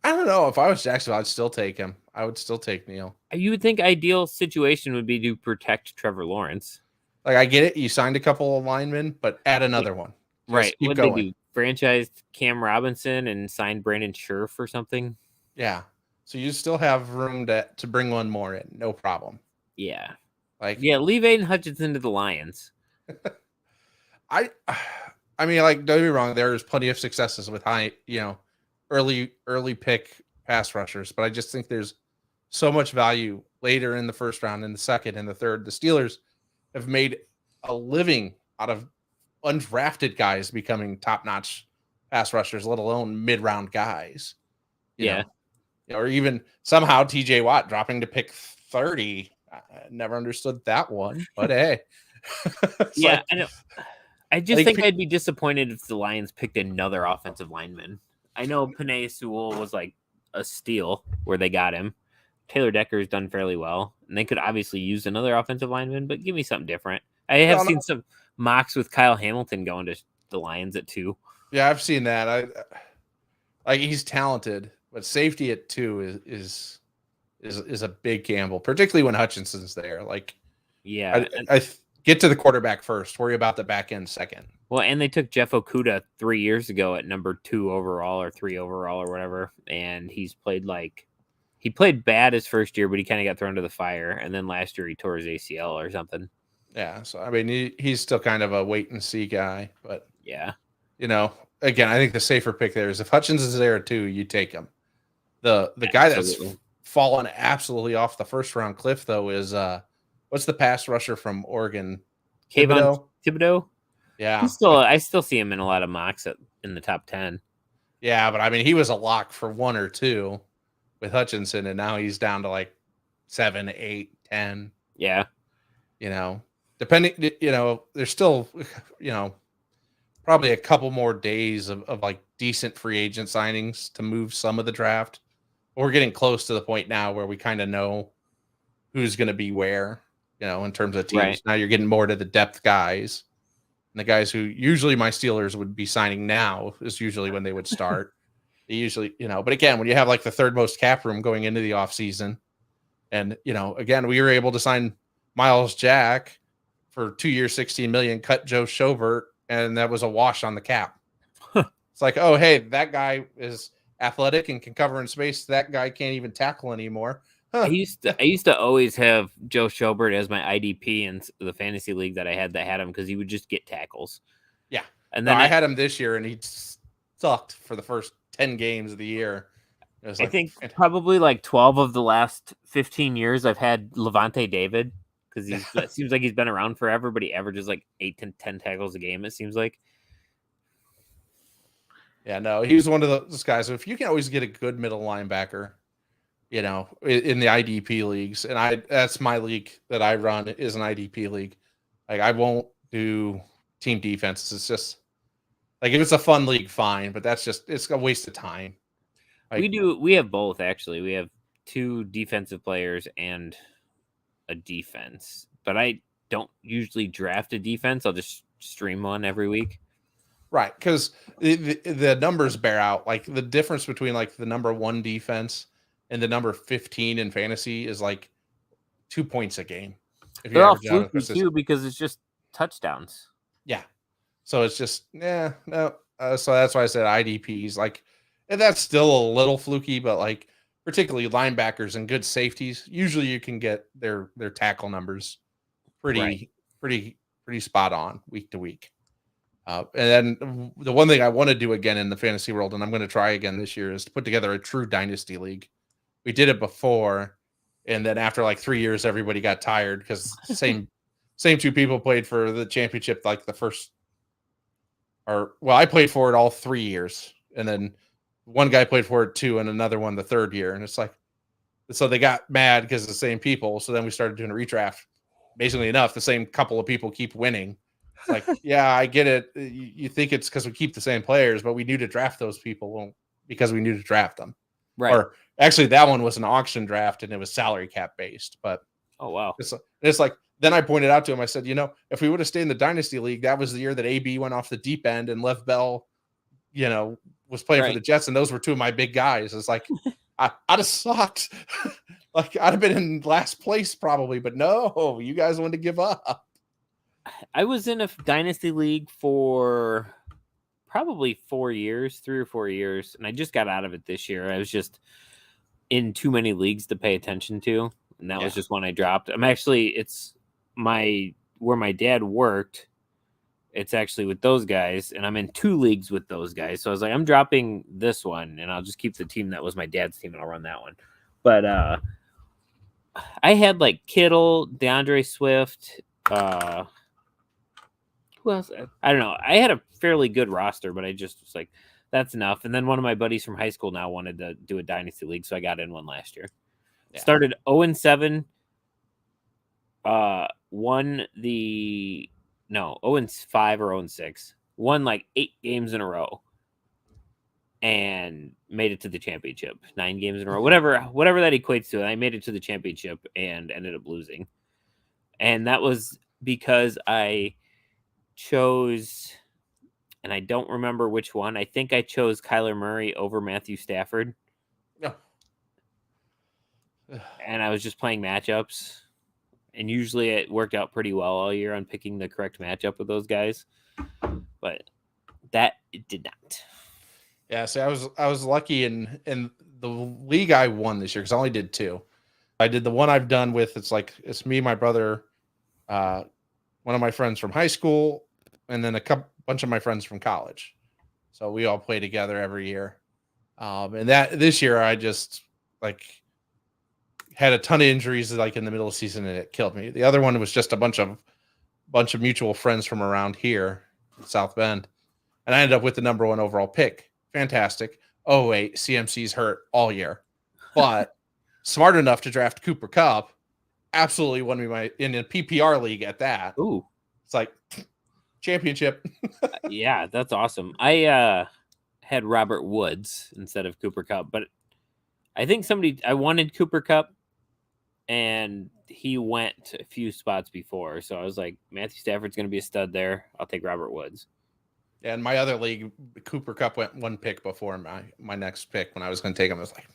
I don't know. If I was Jacksonville, I'd still take him. I would still take Neal. You would think ideal situation would be to protect Trevor Lawrence. I get it. You signed a couple of linemen, but add another one. Just right. What did they do? Franchised Cam Robinson and signed Brandon Scherf or something? Yeah. So you still have room to bring one more in. No problem. Yeah. Leave Aiden Hutchinson to the Lions. I mean, don't get me wrong. There's plenty of successes with high, early pick pass rushers, but I just think there's so much value later in the first round, in the second, and the third. The Steelers have made a living out of undrafted guys becoming top-notch pass rushers, let alone mid-round guys. You know? Or even somehow TJ Watt dropping to pick 30. I never understood that one, but hey. I know. I just think I'd be disappointed if the Lions picked another offensive lineman. I know Penei Sewell was a steal where they got him. Taylor Decker's done fairly well, and they could obviously use another offensive lineman, but give me something different. I have seen some mocks with Kyle Hamilton going to the Lions at 2. Yeah, I've seen that. He's talented, but safety at 2 is a big gamble, particularly when Hutchinson's there. I get to the quarterback first, worry about the back end second. Well, and they took Jeff Okudah 3 years ago at number 2 overall or 3 overall or whatever, and he's played he played bad his first year, but he kind of got thrown to the fire. And then last year he tore his ACL or something. Yeah. So, I mean, he's still kind of a wait and see guy, but yeah, again, I think the safer pick there is if Hutchins is there too, you take him. The guy that's fallen absolutely off the first round cliff though is what's the pass rusher from Oregon? Thibodeau. Yeah, I still see him in a lot of mocks in the top 10. Yeah, but I mean, he was a lock for 1 or 2 with Hutchinson, and now he's down to like 7, 8, 10. Yeah, depending. There's still, probably a couple more days of like decent free agent signings to move some of the draft. We're getting close to the point now where we kind of know who's going to be where, in terms of teams. Right. Now you're getting more to the depth guys. And the guys who usually my Steelers would be signing now is usually when they would start. They usually, but again, when you have like the third most cap room going into the offseason, and, again, we were able to sign Miles Jack for 2 years, $16 million, cut Joe Schobert, and that was a wash on the cap. It's like, oh, hey, that guy is athletic and can cover in space. That guy can't even tackle anymore. Huh. I used to always have Joe Schobert as my IDP in the fantasy league that had him because he would just get tackles. Yeah. And then I had him this year and he sucked for the first 10 games of the year. I think probably like 12 of the last 15 years I've had Levante David because it seems like he's been around forever, but he averages like 8 to 10 tackles a game, it seems like. Yeah, no, he was one of those guys. So if you can always get a good middle linebacker, in the IDP leagues, and that's my league that I run is an IDP league. Like I won't do team defenses. It's just like if it's a fun league, fine, but it's a waste of time. Like, we have both actually. We have 2 defensive players and a defense, but I don't usually draft a defense. I'll just stream one every week. Right, because the numbers bear out. Like the difference between like the number 1 defense and the number 15 in fantasy is like 2 points a game. They're all fluky too because it's just touchdowns. Yeah, so it's just no. So that's why I said IDPs. Like, and that's still a little fluky, but like particularly linebackers and good safeties, usually you can get their tackle numbers pretty spot on week to week. And then the one thing I want to do again in the fantasy world, and I'm going to try again this year, is to put together a true dynasty league. We did it before, and then after like 3 years, everybody got tired because same 2 people played for the championship like the first, I played for it all 3 years, and then one guy played for it 2, and another one the 3rd year, and it's like, so they got mad because the same people. So then we started doing a redraft. Basically enough, the same couple of people keep winning. It's like, yeah, I get it. You think it's because we keep the same players, but we knew to draft those people because we knew to draft them. Right. Or actually, that one was an auction draft and it was salary cap based. But oh wow, it's like then I pointed out to him. I said, if we would have stayed in the dynasty league, that was the year that AB went off the deep end and Lev Bell, was playing for the Jets, and those were 2 of my big guys. It's like I'd have sucked. Like I'd have been in last place probably, but no, you guys wanted to give up. I was in a dynasty league for probably 4 years, 3 or 4 years, and I just got out of it this year. I was just in too many leagues to pay attention to, and that was just one I dropped. It's where my dad worked. It's actually with those guys, and I'm in 2 leagues with those guys. So I was like, I'm dropping this one, and I'll just keep the team that was my dad's team, and I'll run that one. But I had like Kittle, DeAndre Swift, who else? I don't know. I had a fairly good roster, but I just was like, that's enough. And then one of my buddies from high school now wanted to do a dynasty league, so I got in one last year. Yeah. Started 0-7. 0-5 or 0-6. Won like 8 games in a row, and made it to the championship. 9 games in a row, whatever that equates to. And I made it to the championship and ended up losing. And that was because I chose, and I don't remember which one. I think I chose Kyler Murray over Matthew Stafford. No. And I was just playing matchups. And usually it worked out pretty well all year on picking the correct matchup with those guys. But that it did not. Yeah, see, I was lucky in the league I won this year because I only did 2. I did the one I've done with, it's me, my brother, one of my friends from high school, and then bunch of my friends from college. So we all play together every year. And that this year I just had a ton of injuries like in the middle of the season and it killed me. The other one was just a bunch of mutual friends from around here in South Bend. And I ended up with the number 1 overall pick. Fantastic. Oh wait, CMC's hurt all year. But smart enough to draft Cooper Kupp, absolutely won me in a PPR league at that. Ooh. It's like championship. Yeah, that's awesome. I had Robert Woods instead of Cooper Kupp, but I think I wanted Cooper Kupp and he went a few spots before. So I was like, Matthew Stafford's going to be a stud there. I'll take Robert Woods. Yeah, in my other league, Cooper Kupp went 1 pick before my next pick when I was going to take him. I was like,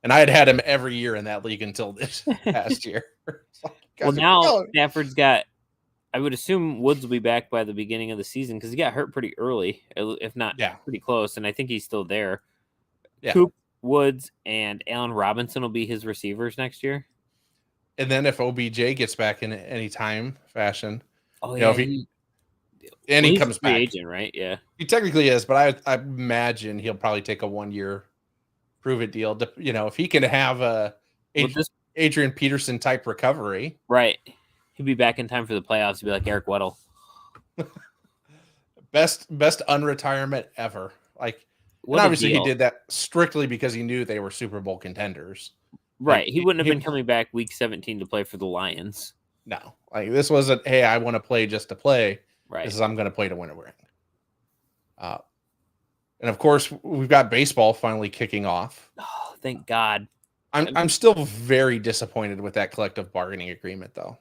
and I had him every year in that league until this past year. Well, now Stafford's got, I would assume Woods will be back by the beginning of the season because he got hurt pretty early, if not pretty close. And I think he's still there. Yeah. Coop, Woods, and Allen Robinson will be his receivers next year. And then if OBJ gets back in any time fashion, if he comes back, agent, right? Yeah, he technically is, but I imagine he'll probably take a 1-year prove it deal. If he can have a Adrian Peterson type recovery, right? He'll be back in time for the playoffs. He'll be like Eric Weddle. best unretirement ever. And obviously he did that strictly because he knew they were Super Bowl contenders. Right. He wouldn't have been coming back week 17 to play for the Lions. No. This wasn't, hey, I want to play just to play. Right. This is, I'm going to play to win a ring. And of course, we've got baseball finally kicking off. Oh, thank God. I'm still very disappointed with that collective bargaining agreement, though.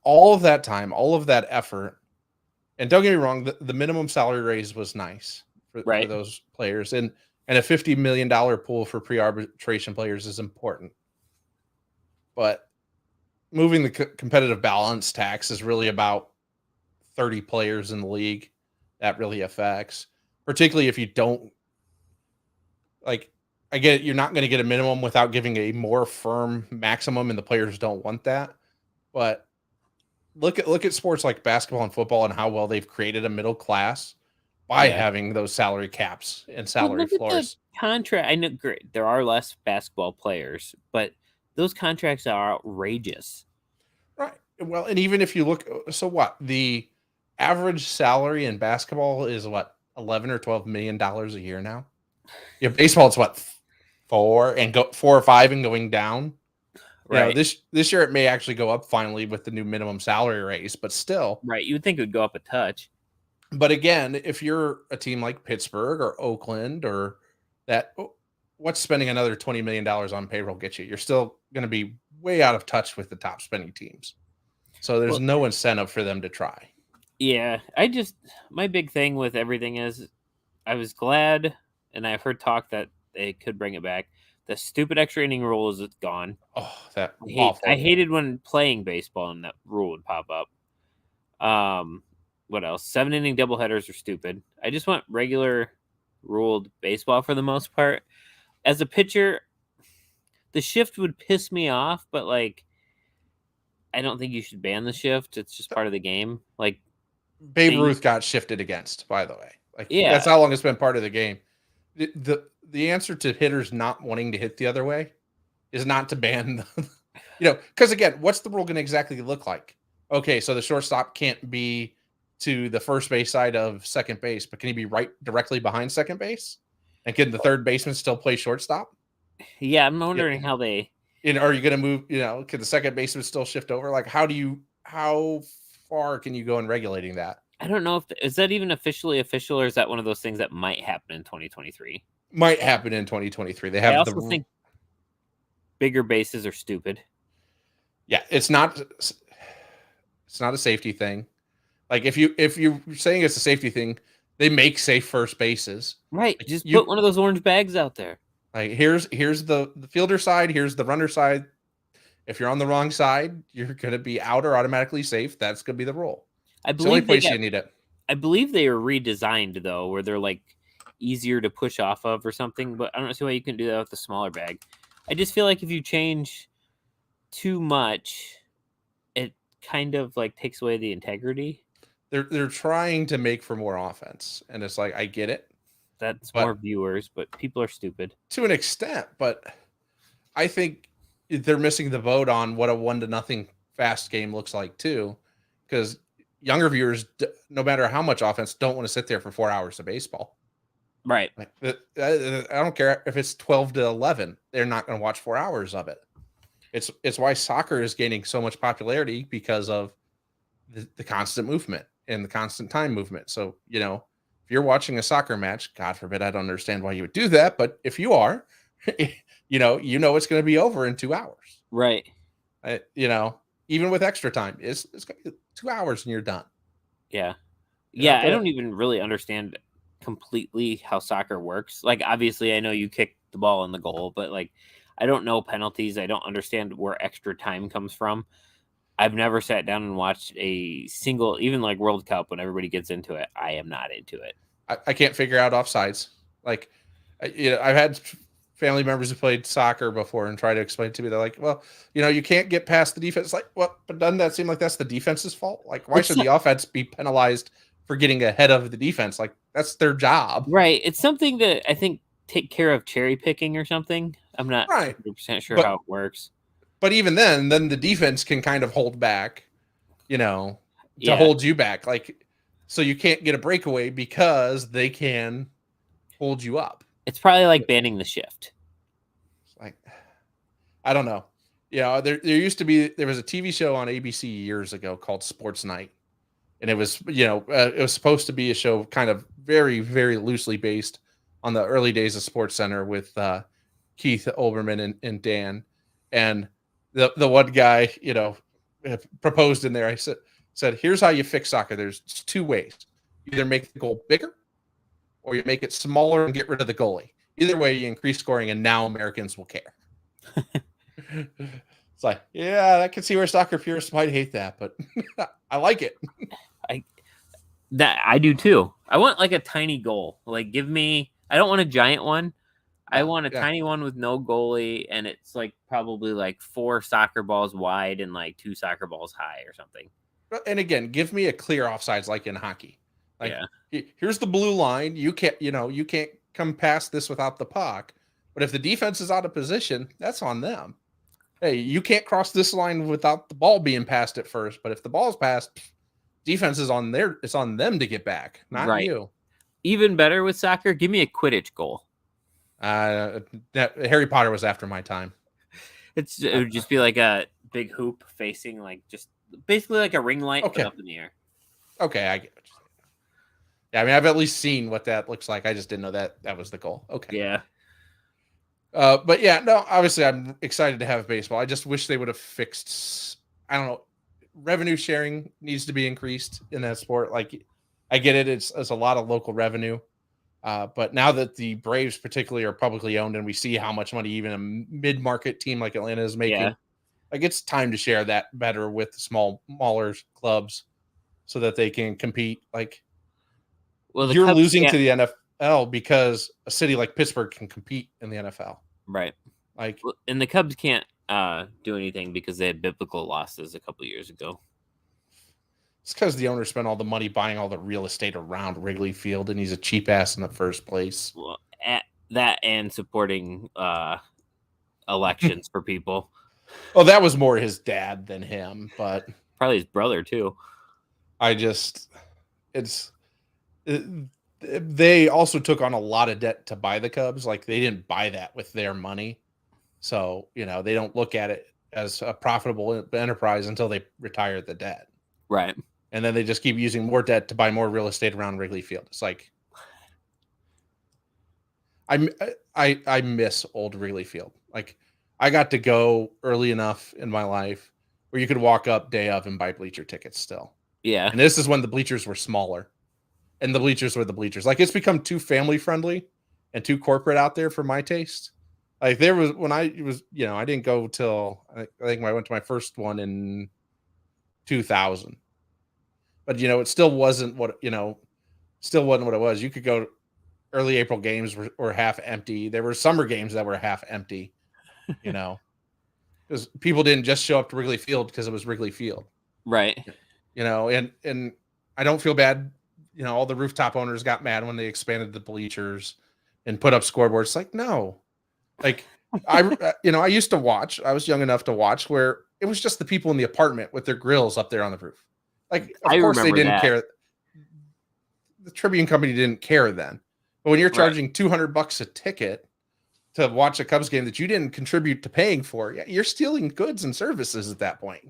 All of that time, all of that effort, and don't get me wrong, the minimum salary raise was nice for those players. And a $50 million pool for pre-arbitration players is important. But moving the competitive balance tax is really about 30 players in the league that really affects, particularly if you don't I get it, you're not going to get a minimum without giving a more firm maximum, and the players don't want that. But look at sports like basketball and football and how well they've created a middle class by having those salary caps and salary floors. Contract. I know, great. There are less basketball players, but those contracts are outrageous. Right. Well, and even if you look, so what? The average salary in basketball is what, $11 or $12 million a year now. Baseball it's what, 4 or 5 and going down. Right. This year it may actually go up finally with the new minimum salary raise, but still. Right. You would think it would go up a touch. But again, if you're a team like Pittsburgh or Oakland or that, what's spending another $20 million on payroll get you? You're still going to be way out of touch with the top spending teams. So there's no incentive for them to try. Yeah. My big thing with everything is I was glad, and I've heard talk that they could bring it back. The stupid extra inning rule is gone. Oh, that awful. I hated when playing baseball and that rule would pop up. What else? 7-inning doubleheaders are stupid. I just want regular ruled baseball for the most part. As a pitcher, the shift would piss me off, but I don't think you should ban the shift. It's just part of the game. Babe Ruth got shifted against, by the way. That's how long it's been part of the game. The answer to hitters not wanting to hit the other way is not to ban them. Because again, what's the rule going to exactly look like? Okay, so the shortstop can't be to the first base side of second base, but can he be directly behind second base? And can the third baseman still play shortstop? Yeah, I'm wondering how they. Are you going to move? Can the second baseman still shift over? How far can you go in regulating that? I don't know is that even officially official, or is that one of those things that might happen in 2023? Might happen in 2023. I also think bigger bases are stupid. Yeah, it's not a safety thing. If you're saying it's a safety thing, they make safe first bases. Right. Just put one of those orange bags out there. Here's the fielder side, here's the runner side. If you're on the wrong side, you're going to be out or automatically safe. That's going to be the rule. I believe you need it. I believe they are redesigned though, where they're easier to push off of or something. But I don't see why you can do that with the smaller bag. I just feel like if you change too much, it kind of takes away the integrity. they're trying to make for more offense, and it's like I get it. That's more viewers, but people are stupid to an extent. But I think they're missing the boat on what a 1-0 fast game looks like too, because younger viewers, no matter how much offense, don't want to sit there for 4 hours of baseball. Right. Like, I don't care if it's 12-11; they're not going to watch 4 hours of it. It's why soccer is gaining so much popularity because of the constant movement and the constant time movement. So, if you're watching a soccer match, God forbid, I don't understand why you would do that, but if you are, it's going to be over in 2 hours. Right. Even with extra time, it's going to be 2 hours and you're done. Yeah. Yeah. I don't even really understand completely how soccer works. Like, obviously I know you kick the ball in the goal, but like, I don't know penalties. I don't understand where extra time comes from. I've never sat down and watched a single, even like World Cup when everybody gets into it. I am not into it. I can't figure out offsides. Like, I've had family members who played soccer before and try to explain to me. They're like, well, you can't get past the defense. Like, well, but doesn't that seem like that's the defense's fault? Like, why should the offense be penalized for getting ahead of the defense? Like, that's their job. Right. It's something that I think take care of cherry picking or something. I'm not 100% sure how it works. But even then the defense can kind of hold back, to hold you back. Like, so you can't get a breakaway because they can hold you up. It's probably like banning the shift. Like, I don't know. There was a TV show on ABC years ago called Sports Night. And it was, it was supposed to be a show kind of very, very loosely based on the early days of Sports Center with Keith Olbermann and Dan. And the one guy, proposed in there. I said, here's how you fix soccer. There's 2 ways. Either make the goal bigger or you make it smaller and get rid of the goalie. Either way, you increase scoring, and now Americans will care. It's like, yeah, I can see where soccer purists might hate that, but I like it. I do too. I want like a tiny goal. Like, I don't want a giant one. I want a tiny one with no goalie, and it's like probably like 4 soccer balls wide and like 2 soccer balls high or something. And again, give me a clear offsides like in hockey. Like, here's the blue line. You can't come past this without the puck. But if the defense is out of position, that's on them. Hey, you can't cross this line without the ball being passed at first. But if the ball's passed, defense is on it's on them to get back, not you. Even better with soccer, give me a Quidditch goal. Harry Potter was after my time. It would just be like a big hoop facing like just basically like a ring light but up in the air. Okay, I get what you're saying. Yeah, I mean, I've at least seen what that looks like. I just didn't know that was the goal. Okay. Yeah. But yeah, no, obviously I'm excited to have baseball. I just wish they would have fixed, I don't know, revenue sharing needs to be increased in that sport. Like, I get it. It's a lot of local revenue. But now that the Braves particularly are publicly owned and we see how much money even a mid-market team like Atlanta is making, like, it's time to share that better with the smaller clubs so that they can compete. Like, well, you're Cubs losing to the NFL because a city like Pittsburgh can compete in the NFL. Right. Like, and the Cubs can't do anything because they had biblical losses a couple years ago. It's because the owner spent all the money buying all the real estate around Wrigley Field, and he's a cheap ass in the first place. Well, that and supporting elections for people. Well, that was more his dad than him, but probably his brother too. They also took on a lot of debt to buy the Cubs. Like, they didn't buy that with their money. So, they don't look at it as a profitable enterprise until they retire the debt. Right. And then they just keep using more debt to buy more real estate around Wrigley Field. It's like, I miss old Wrigley Field. Like, I got to go early enough in my life where you could walk up day of and buy bleacher tickets still. Yeah. And this is when the bleachers were smaller. And the bleachers were the bleachers. Like, it's become too family friendly and too corporate out there for my taste. Like, there was, when I was, I didn't go till, I think I went to my first one in 2000. But, it still wasn't what it was. You could go, early April games were half empty. There were summer games that were half empty, because people didn't just show up to Wrigley Field because it was Wrigley Field. Right. And I don't feel bad. All the rooftop owners got mad when they expanded the bleachers and put up scoreboards. Like, no, like I used to watch. I was young enough to watch where it was just the people in the apartment with their grills up there on the roof. Like, of course they didn't care. The Tribune Company didn't care then. But when you're charging $200 a ticket to watch a Cubs game that you didn't contribute to paying for, you're stealing goods and services at that point.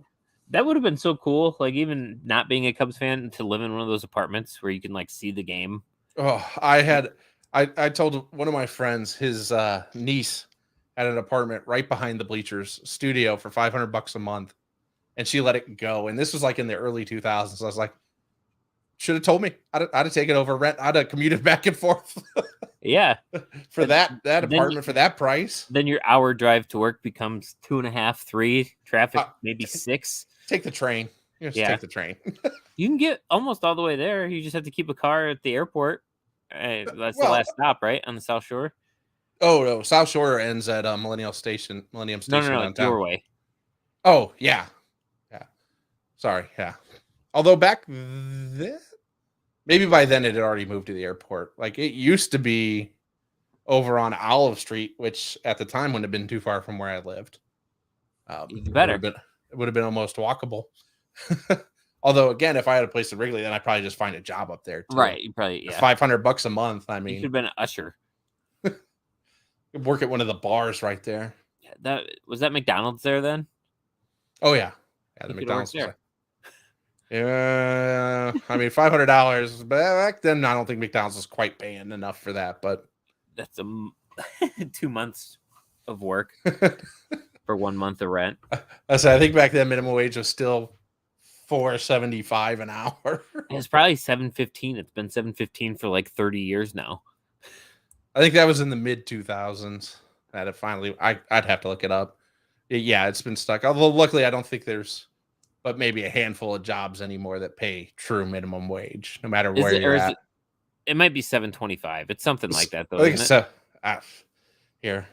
That would have been so cool. Like, even not being a Cubs fan, to live in one of those apartments where you can like see the game. Oh, I told one of my friends, his niece had an apartment right behind the bleachers studio for $500 a month, and she let it go. And this was like in the early 2000s. So I was like, should have told me. I'd have taken over rent. I'd have commuted back and forth. Yeah. For that apartment for that price. Then your hour drive to work becomes 2.5, 3, traffic maybe 6. Take the train. Take the train. You can get almost all the way there. You just have to keep a car at the airport. That's the last stop, right? On the South Shore. Oh no, South Shore ends at Millennium Station. No, downtown. your way. Oh yeah. Sorry, yeah. Although back then, maybe by then it had already moved to the airport. Like, it used to be over on Olive Street, which at the time wouldn't have been too far from where I lived. Better. It would have been almost walkable. Although, again, if I had a place in Wrigley, then I'd probably just find a job up there too. Right, you probably $500 a month. I mean, you should have been an usher. Work at one of the bars right there. Yeah, that McDonald's there then? Oh yeah, the McDonald's there. Yeah, I mean $500, but back then I don't think McDonald's was quite paying enough for that. But that's 2 months of work for 1 month of rent. I think back then minimum wage was still $4.75 an hour. It's probably $7.15. It's been $7.15 for like 30 years now. I think that was in the mid 2000s that it finally. I'd have to look it up. Yeah, it's been stuck. Although luckily I don't think there's but maybe a handful of jobs anymore that pay true minimum wage, no matter where you're at. It might be $7.25. It's something like that, though. I think so. Here.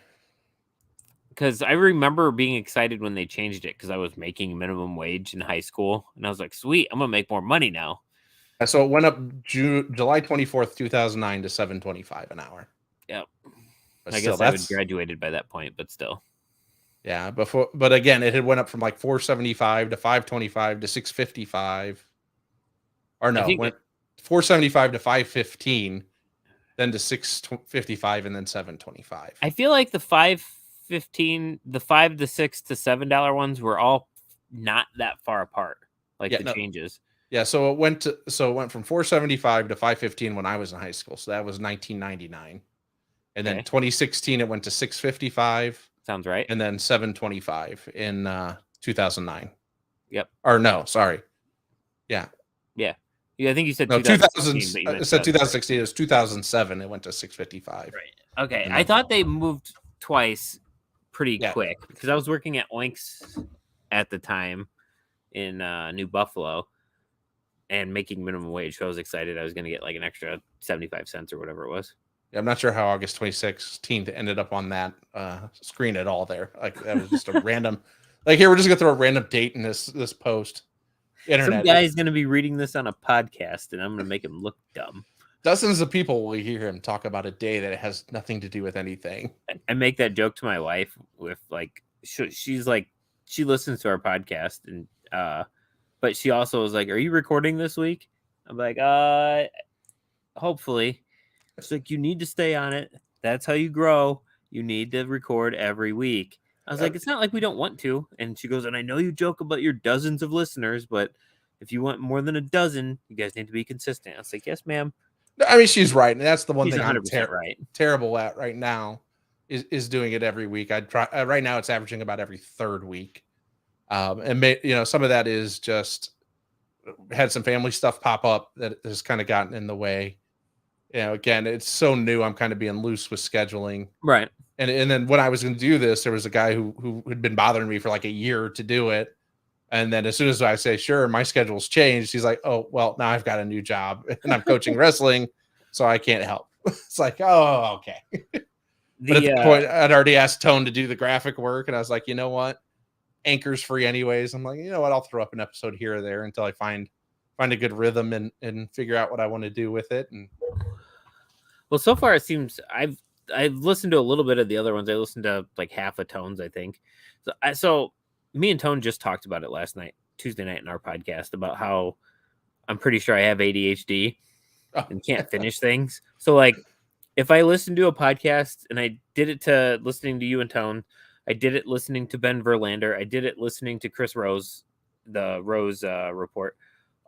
Because I remember being excited when they changed it, because I was making minimum wage in high school. And I was like, sweet, I'm going to make more money now. So it went up July 24th, 2009 to $7.25 an hour. Yep. But I guess I had graduated by that point, but still. Yeah, but again, it had went up from like $4.75 to $5.25 to $6.55. Or no, went $4.75 to $5.15, then to $6.55, and then $7.25. I feel like the $5.15, the $5 to $6 to $7 ones were all not that far apart. Like changes. Yeah, so it went from $4.75 to $5.15 when I was in high school. So that was 1999, and then 2016 it went to $6.55. Sounds right. And then $7.25 in 2009. Yep. Or no, sorry. Yeah. Yeah. I think you said 2016. I said 2016. It was 2007. It went to $6.55. Right. Okay. I thought they moved twice pretty quick, because I was working at Oinks at the time in New Buffalo and making minimum wage. So I was excited I was going to get like an extra 75 cents or whatever it was. Yeah, I'm not sure how August 2016 ended up on that screen at all there. Like, that was just a random, like, here, we're just going to throw a random date in this post. Internet. Some guy is going to be reading this on a podcast, and I'm going to make him look dumb. Dozens of people will hear him talk about a day that has nothing to do with anything. I make that joke to my wife with, like, she's like, she listens to our podcast, and but she also was like, "Are you recording this week?" I'm like, hopefully. She's like, "You need to stay on it. That's how you grow. You need to record every week." I was like, "It's not like we don't want to." And she goes, "And I know you joke about your dozens of listeners, but if you want more than a dozen, you guys need to be consistent." I was like, "Yes, ma'am." I mean, she's right. And that's the one thing I'm right. terrible at right now is doing it every week. I try right now. It's averaging about every third week. And some of that is just had some family stuff pop up that has kind of gotten in the way. Again, it's so new. I'm kind of being loose with scheduling. Right. And then when I was going to do this, there was a guy who had been bothering me for like a year to do it. And then as soon as I say, sure, my schedule's changed, he's like, "Oh, well, now I've got a new job and I'm coaching wrestling, so I can't help." It's like, oh, okay. But at the point, I'd already asked Tone to do the graphic work, and I was like, you know what? Anchor's free anyways. I'm like, you know what? I'll throw up an episode here or there until I find find a good rhythm and figure out what I want to do with it. And well, so far it seems I've listened to a little bit of the other ones. I listened to like half of Tone's, I think. So me and Tone just talked about it last night, Tuesday night in our podcast, about how I'm pretty sure I have ADHD and can't finish things. So like, if I listen to a podcast, and I did it to listening to you and Tone, I did it listening to Ben Verlander, I did it listening to Chris Rose, the Rose report,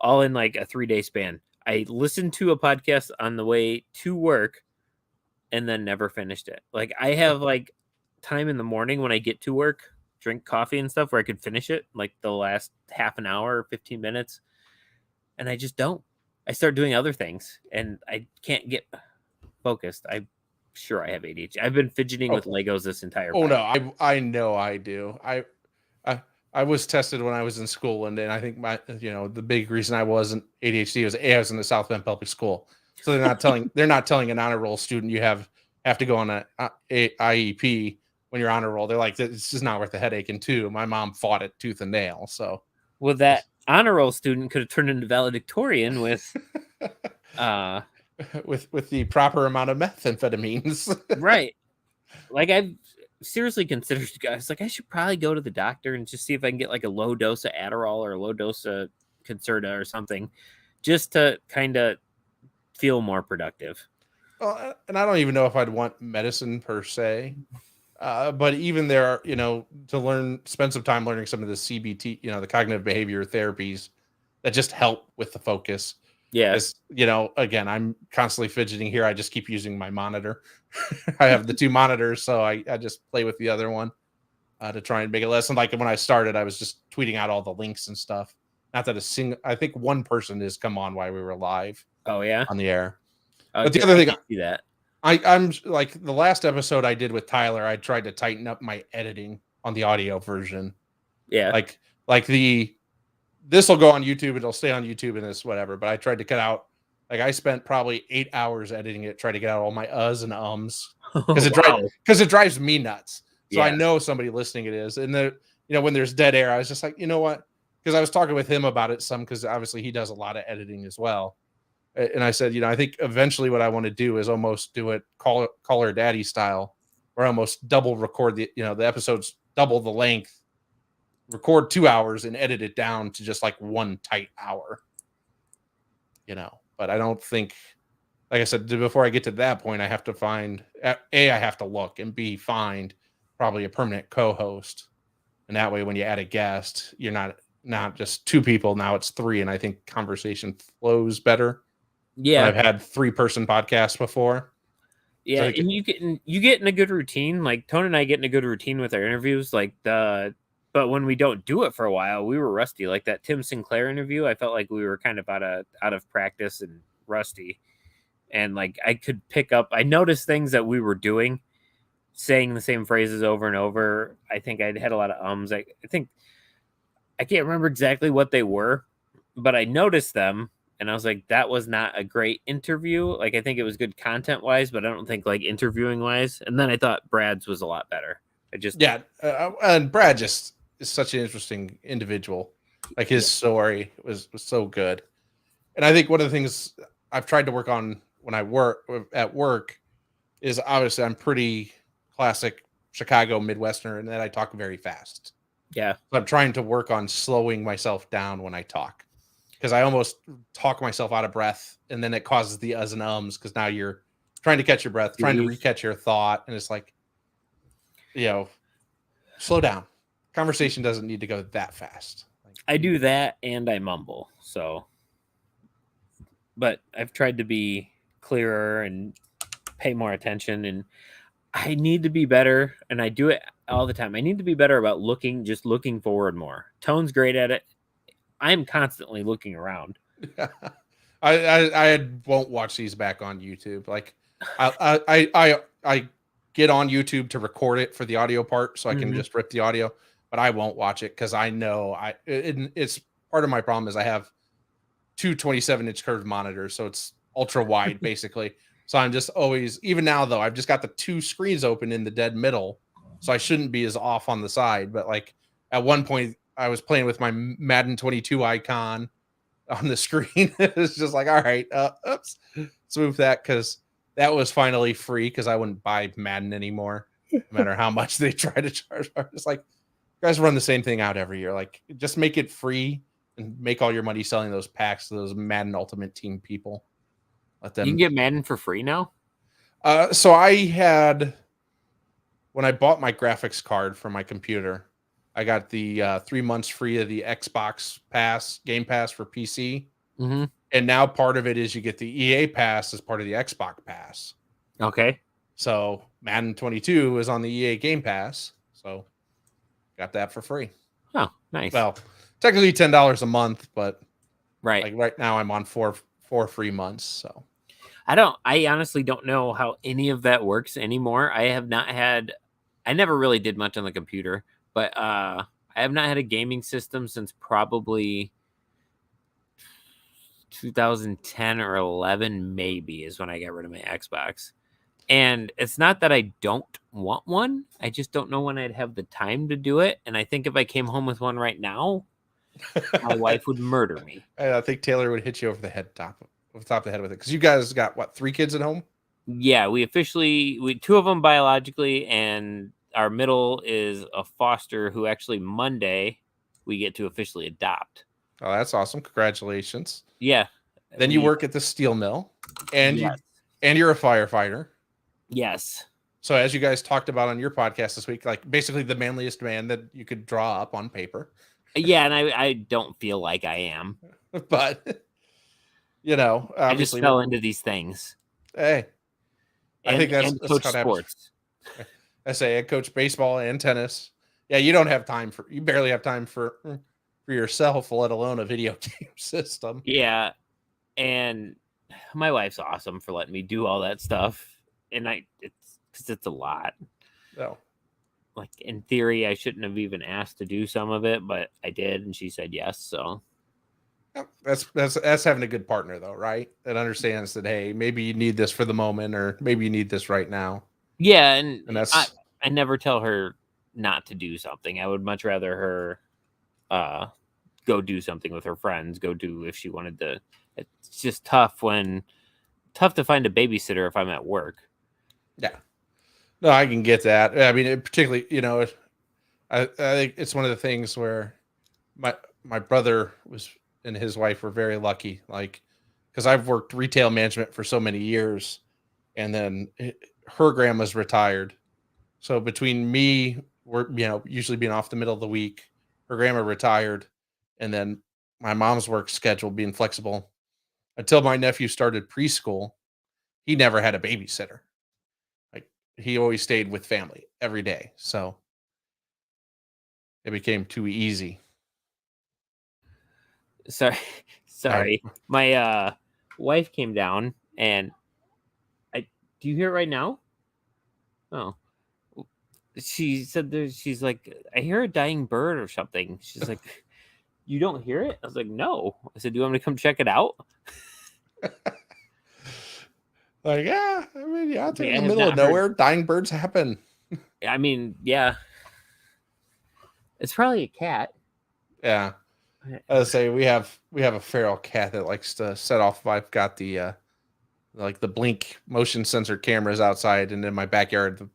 all in like a 3-day span. I listened to a podcast on the way to work and then never finished it. Like, I have like time in the morning when I get to work, drink coffee and stuff, where I could finish it like the last half an hour or 15 minutes. And I just don't. I start doing other things and I can't get focused. I'm sure I have ADHD. I've been fidgeting with Legos this entire time. No, I know I do. I was tested when I was in school, and then I think the big reason I wasn't ADHD was I was in the South Bend Public School. So they're not telling an honor roll student you have to go on a IEP when you're honor roll. They're like, this is not worth the headache. And two, my mom fought it tooth and nail. So well, that honor roll student could have turned into valedictorian with with the proper amount of methamphetamines. Right. Like, I've seriously considered, guys, like I should probably go to the doctor and just see if I can get like a low dose of Adderall or a low dose of Concerta or something, just to kind of feel more productive. Well, and I don't even know if I'd want medicine per se, but even there, to spend some time learning some of the CBT, the cognitive behavior therapies that just help with the focus. Yeah. Again, I'm constantly fidgeting here. I just keep using my monitor. I have the two monitors, so I just play with the other one to try and make it less. And like when I started, I was just tweeting out all the links and stuff. Not that I think one person has come on while we were live. Oh yeah, on the air. But the other thing, see that I'm like the last episode I did with Tyler, I tried to tighten up my editing on the audio version. Yeah, like this will go on YouTube, it'll stay on YouTube and this whatever. But I tried to cut out. Like I spent probably 8 hours editing it, trying to get out all my uhs and ums because it drives me nuts. So I know somebody listening it is, and when there's dead air, I was just like, you know what? Because I was talking with him about it some, because obviously he does a lot of editing as well. And I said, I think eventually what I want to do is almost do it call her daddy style, or almost double record the episodes, double the length, record 2 hours and edit it down to just like one tight hour. But I don't think, like I said, before I get to that point, I have to find I have to look, and B, find probably a permanent co-host. And that way, when you add a guest, you're not just two people. Now it's three. And I think conversation flows better. Yeah. I've had 3-person podcasts before. Yeah. So and you get in a good routine. Like Tone and I get in a good routine with our interviews. But when we don't do it for a while, we were rusty. Like that Tim Sinclair interview, I felt like we were kind of out of practice and rusty. And like I could pick up, I noticed things that we were doing, saying the same phrases over and over. I think I had a lot of ums. I think I can't remember exactly what they were, but I noticed them and I was like, that was not a great interview. Like I think it was good content wise, but I don't think like interviewing wise. And then I thought Brad's was a lot better. And Brad just is such an interesting individual. Like his story was so good. And I think one of the things I've tried to work on when I work at work is obviously I'm pretty classic Chicago Midwesterner, and that I talk very fast. Yeah. So I'm trying to work on slowing myself down when I talk, because I almost talk myself out of breath, and then it causes the uhs and ums, because now you're trying to catch your breath, trying to recatch your thought. And it's like, slow down. Conversation doesn't need to go that fast. I do that and I mumble. So, but I've tried to be clearer and pay more attention, and I need to be better. And I do it all the time. I need to be better about looking forward more. Tone's great at it. I'm constantly looking around. I won't watch these back on YouTube. Like I get on YouTube to record it for the audio part, so I can just rip the audio, but I won't watch it because I know it's part of my problem is I have two 27-inch curved monitors, so it's ultra wide basically. So I'm just always, even now though, I've just got the two screens open in the dead middle, so I shouldn't be as off on the side. But like at one point, I was playing with my Madden 22 icon, on the screen. It's just like, all right, oops, let's move that, because that was finally free, because I wouldn't buy Madden anymore, no matter how much they try to charge. It's like, you guys run the same thing out every year. Like, just make it free and make all your money selling those packs to those Madden Ultimate Team people. Let them. You can get Madden for free now? So I had, when I bought my graphics card for my computer, I got the 3 months free of the Xbox Pass, Game Pass for PC. Mm-hmm. And now part of it is you get the EA Pass as part of the Xbox Pass. Okay. So Madden 22 is on the EA Game Pass. So got that for free. Oh, nice. Well, technically $10 a month, but right. Like right now I'm on four free months. So I honestly don't know how any of that works anymore. I never really did much on the computer, but I have not had a gaming system since probably 2010 or 11, maybe, is when I got rid of my Xbox. And it's not that I don't want one. I just don't know when I'd have the time to do it. And I think if I came home with one right now, my wife would murder me. I think Taylor would hit you over the top of the head with it. Because you guys got, what, 3 kids at home? Yeah, we 2 of them biologically, and our middle is a foster who actually Monday we get to officially adopt. Oh, that's awesome. Congratulations. Yeah. Then you work at the steel mill, and yes. you're a firefighter. Yes. So as you guys talked about on your podcast this week, like basically the manliest man that you could draw up on paper. Yeah, and I don't feel like I am. But, you know, I just fell into these things. Hey, I think that's coach sports. I say I coach baseball and tennis. Yeah, you barely have time for yourself, let alone a video game system. Yeah, and my wife's awesome for letting me do all that stuff, and it's a lot. No. Like, in theory, I shouldn't have even asked to do some of it, but I did, and she said yes. So that's having a good partner, though, right? That understands that, hey, maybe you need this for the moment, or maybe you need this right now. Yeah, and that's I never tell her not to do something. I would much rather her go do something with her friends. Go do if she wanted to. It's just tough to find a babysitter if I'm at work. Yeah. No, I can get that. I mean, particularly, you know, I think it's one of the things where my brother and his wife were very lucky, like, because I've worked retail management for so many years, and then her grandma's retired. So between me, usually being off the middle of the week, her grandma retired, and then my mom's work schedule being flexible, until my nephew started preschool, he never had a babysitter. He always stayed with family every day. So it became too easy. Sorry. My wife came down, and do you hear it right now? Oh, she said she's like, I hear a dying bird or something. She's like, you don't hear it? I was like, no. I said, do you want me to come check it out? Like, yeah, I mean, yeah, it's in the middle of nowhere. Dying birds happen. I mean, yeah. It's probably a cat. Yeah. I say we have a feral cat that likes to set off. I've got the the blink motion sensor cameras outside, and in my backyard, the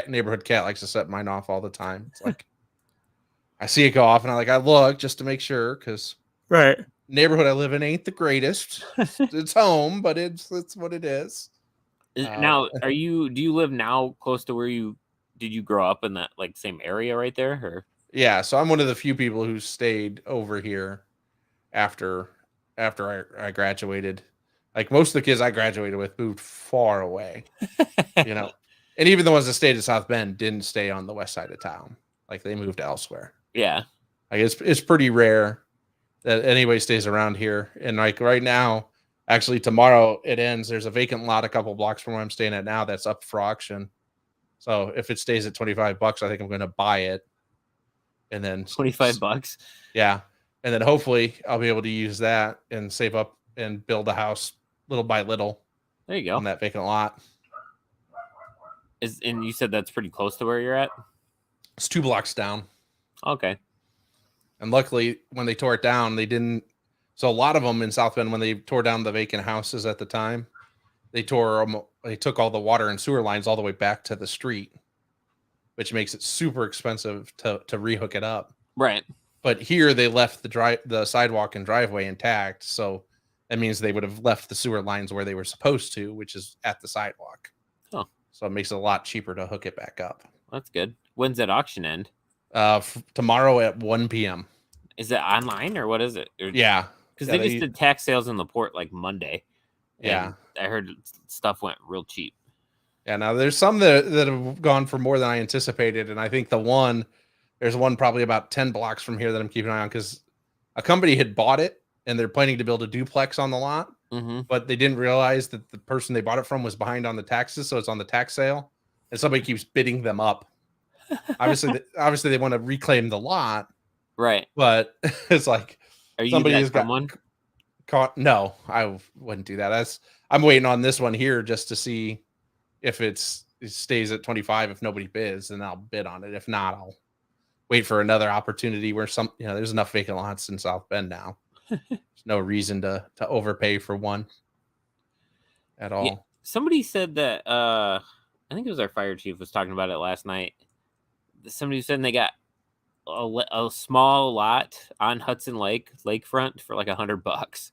neighborhood cat likes to set mine off all the time. It's like I see it go off, and I look just to make sure, because neighborhood I live in ain't the greatest. It's home, but it's what it is. Now, do you live now close to where did you grow up in that same area right there? Or? Yeah, so I'm one of the few people who stayed over here after I graduated. Like, most of the kids I graduated with moved far away, and even the ones that stayed at South Bend didn't stay on the west side of town. Like, they moved elsewhere. Yeah, like it's pretty rare that anybody stays around here. And like right now, actually tomorrow it ends. There's a vacant lot a couple blocks from where I'm staying at now that's up for auction. So if it stays at $25, I think I'm going to buy it. And then $25. Yeah. And then hopefully I'll be able to use that and save up and build a house little by little. There you go. On that vacant lot. And you said that's pretty close to where you're at? It's 2 blocks down. Okay. And luckily when they tore it down, they didn't So a lot of them in South Bend, when they tore down the vacant houses at the time, they took all the water and sewer lines all the way back to the street, which makes it super expensive to rehook it up. Right. But here they left the sidewalk and driveway intact, so that means they would have left the sewer lines where they were supposed to, which is at the sidewalk. Oh, so it makes it a lot cheaper to hook it back up. That's good. When's that auction end? Tomorrow at 1 p.m. Is it online or what is it? Yeah, because they just did tax sales in the port like Monday. Yeah, I heard stuff went real cheap. Yeah, now there's some that have gone for more than I anticipated, and I think there's one probably about 10 blocks from here that I'm keeping an eye on because a company had bought it and they're planning to build a duplex on the lot, but they didn't realize that the person they bought it from was behind on the taxes, so it's on the tax sale, and somebody keeps bidding them up. Obviously, they want to reclaim the lot, right? But it's like somebody has got one. Caught. No, I wouldn't do that. I'm waiting on this one here just to see if it stays at 25. If nobody bids, then I'll bid on it. If not, I'll wait for another opportunity where there's enough vacant lots in South Bend now. There's no reason to overpay for one at all. Yeah, somebody said that I think it was our fire chief was talking about it last night. Somebody said they got a small lot on Hudson lakefront for like $100.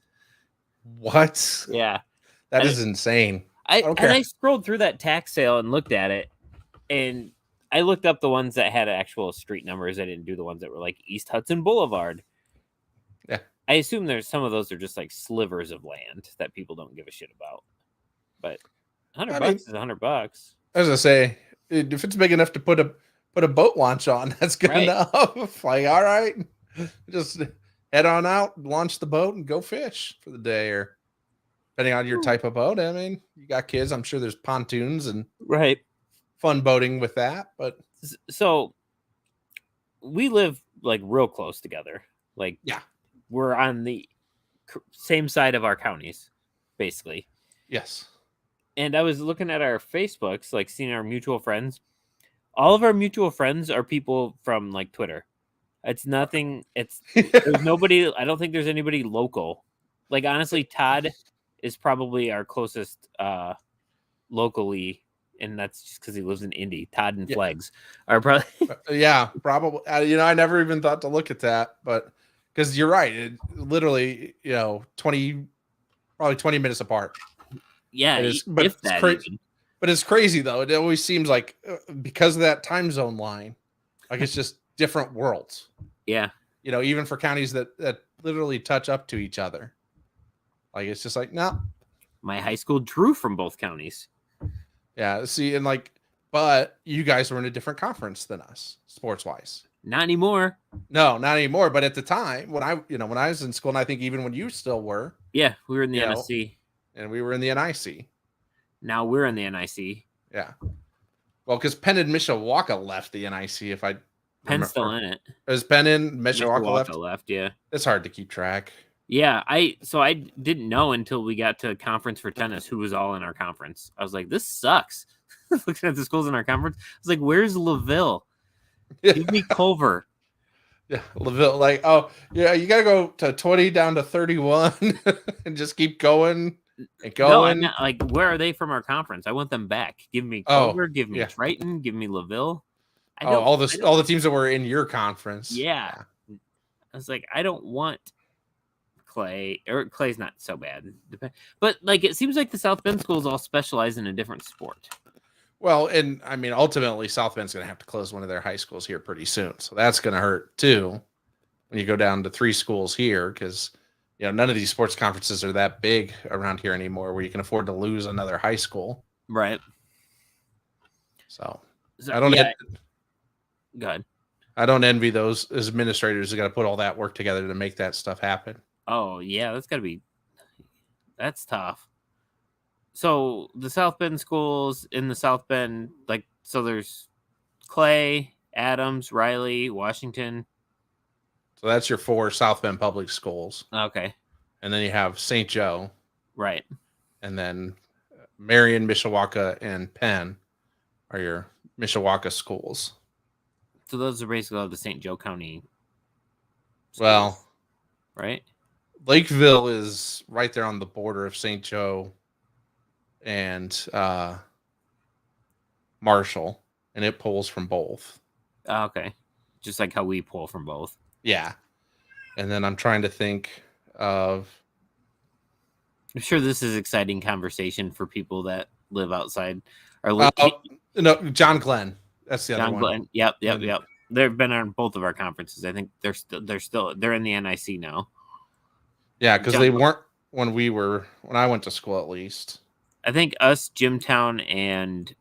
What? Yeah, that is insane. I scrolled through that tax sale and looked at it, and I looked up the ones that had actual street numbers. I didn't do the ones that were like East Hudson Boulevard. Yeah, I assume there's some of those are just like slivers of land that people don't give a shit about. But $100 is $100. I was gonna say, if it's big enough to put a boat launch on, that's good enough. Like, all right, just head on out, launch the boat, and go fish for the day, or depending on your type of boat. I mean, you got kids, I'm sure there's pontoons and fun boating with that. But so we live like real close together. Like, yeah, we're on the same side of our counties, basically. Yes. And I was looking at our Facebooks, like seeing our mutual friends. All of our mutual friends are people from like Twitter. It's nothing. There's nobody. I don't think there's anybody local. Like, honestly, Todd is probably our closest locally, and that's just because he lives in Indy. Todd and Flags are probably. Yeah, probably. I never even thought to look at that, but because you're right, it literally, 20 minutes apart. Yeah, but it's crazy. But it's crazy though. It always seems like because of that time zone line, like it's just different worlds. Yeah. Even for counties that literally touch up to each other. Like, it's just like, no. My high school drew from both counties. Yeah. See, and but you guys were in a different conference than us, sports wise. Not anymore. No, not anymore. But at the time when I was in school, and I think even when you still were. Yeah, we were in the NSC. And we were in the NIC. Now we're in the NIC. Yeah. Well, because Penn and Mishawaka left the NIC. Penn's still in it. Is Penn in Mishawaka left? Yeah. It's hard to keep track. Yeah, I didn't know until we got to conference for tennis who was all in our conference. I was like, this sucks. Looking at the schools in our conference, I was like, where's LaVille? Give me Culver. Yeah, LaVille. Like, oh yeah, you gotta go to 20 down to 31 and just keep going. No, I'm not, like, where are they from our conference? I want them back. Give me Culver, give me Triton, give me LaVille. All the teams that were in your conference. Yeah. I was like, I don't want Clay, or Clay's not so bad. But like, it seems like the South Bend schools all specialize in a different sport. Well, and I mean, ultimately, South Bend's going to have to close one of their high schools here pretty soon. So that's going to hurt too when you go down to 3 schools here, because none of these sports conferences are that big around here anymore where you can afford to lose another high school. Right. So I don't go ahead. I don't envy those administrators who got to put all that work together to make that stuff happen. Oh yeah, that's tough. So the South Bend schools in the South Bend, so there's Clay, Adams, Riley, Washington. So that's your 4 South Bend public schools. Okay. And then you have St. Joe. Right. And then Marion, Mishawaka, and Penn are your Mishawaka schools. So those are basically all the St. Joe County schools, well, right? Lakeville is right there on the border of St. Joe and Marshall, and it pulls from both. Okay. Just like how we pull from both. Yeah. And then I'm trying to think of... I'm sure this is exciting conversation for people that live outside. Or no, John Glenn. That's the other one. Glenn. Yep. They've been on both of our conferences. I think they're in the NIC now. Yeah, because they weren't when I went to school, at least. I think us, Jimtown, and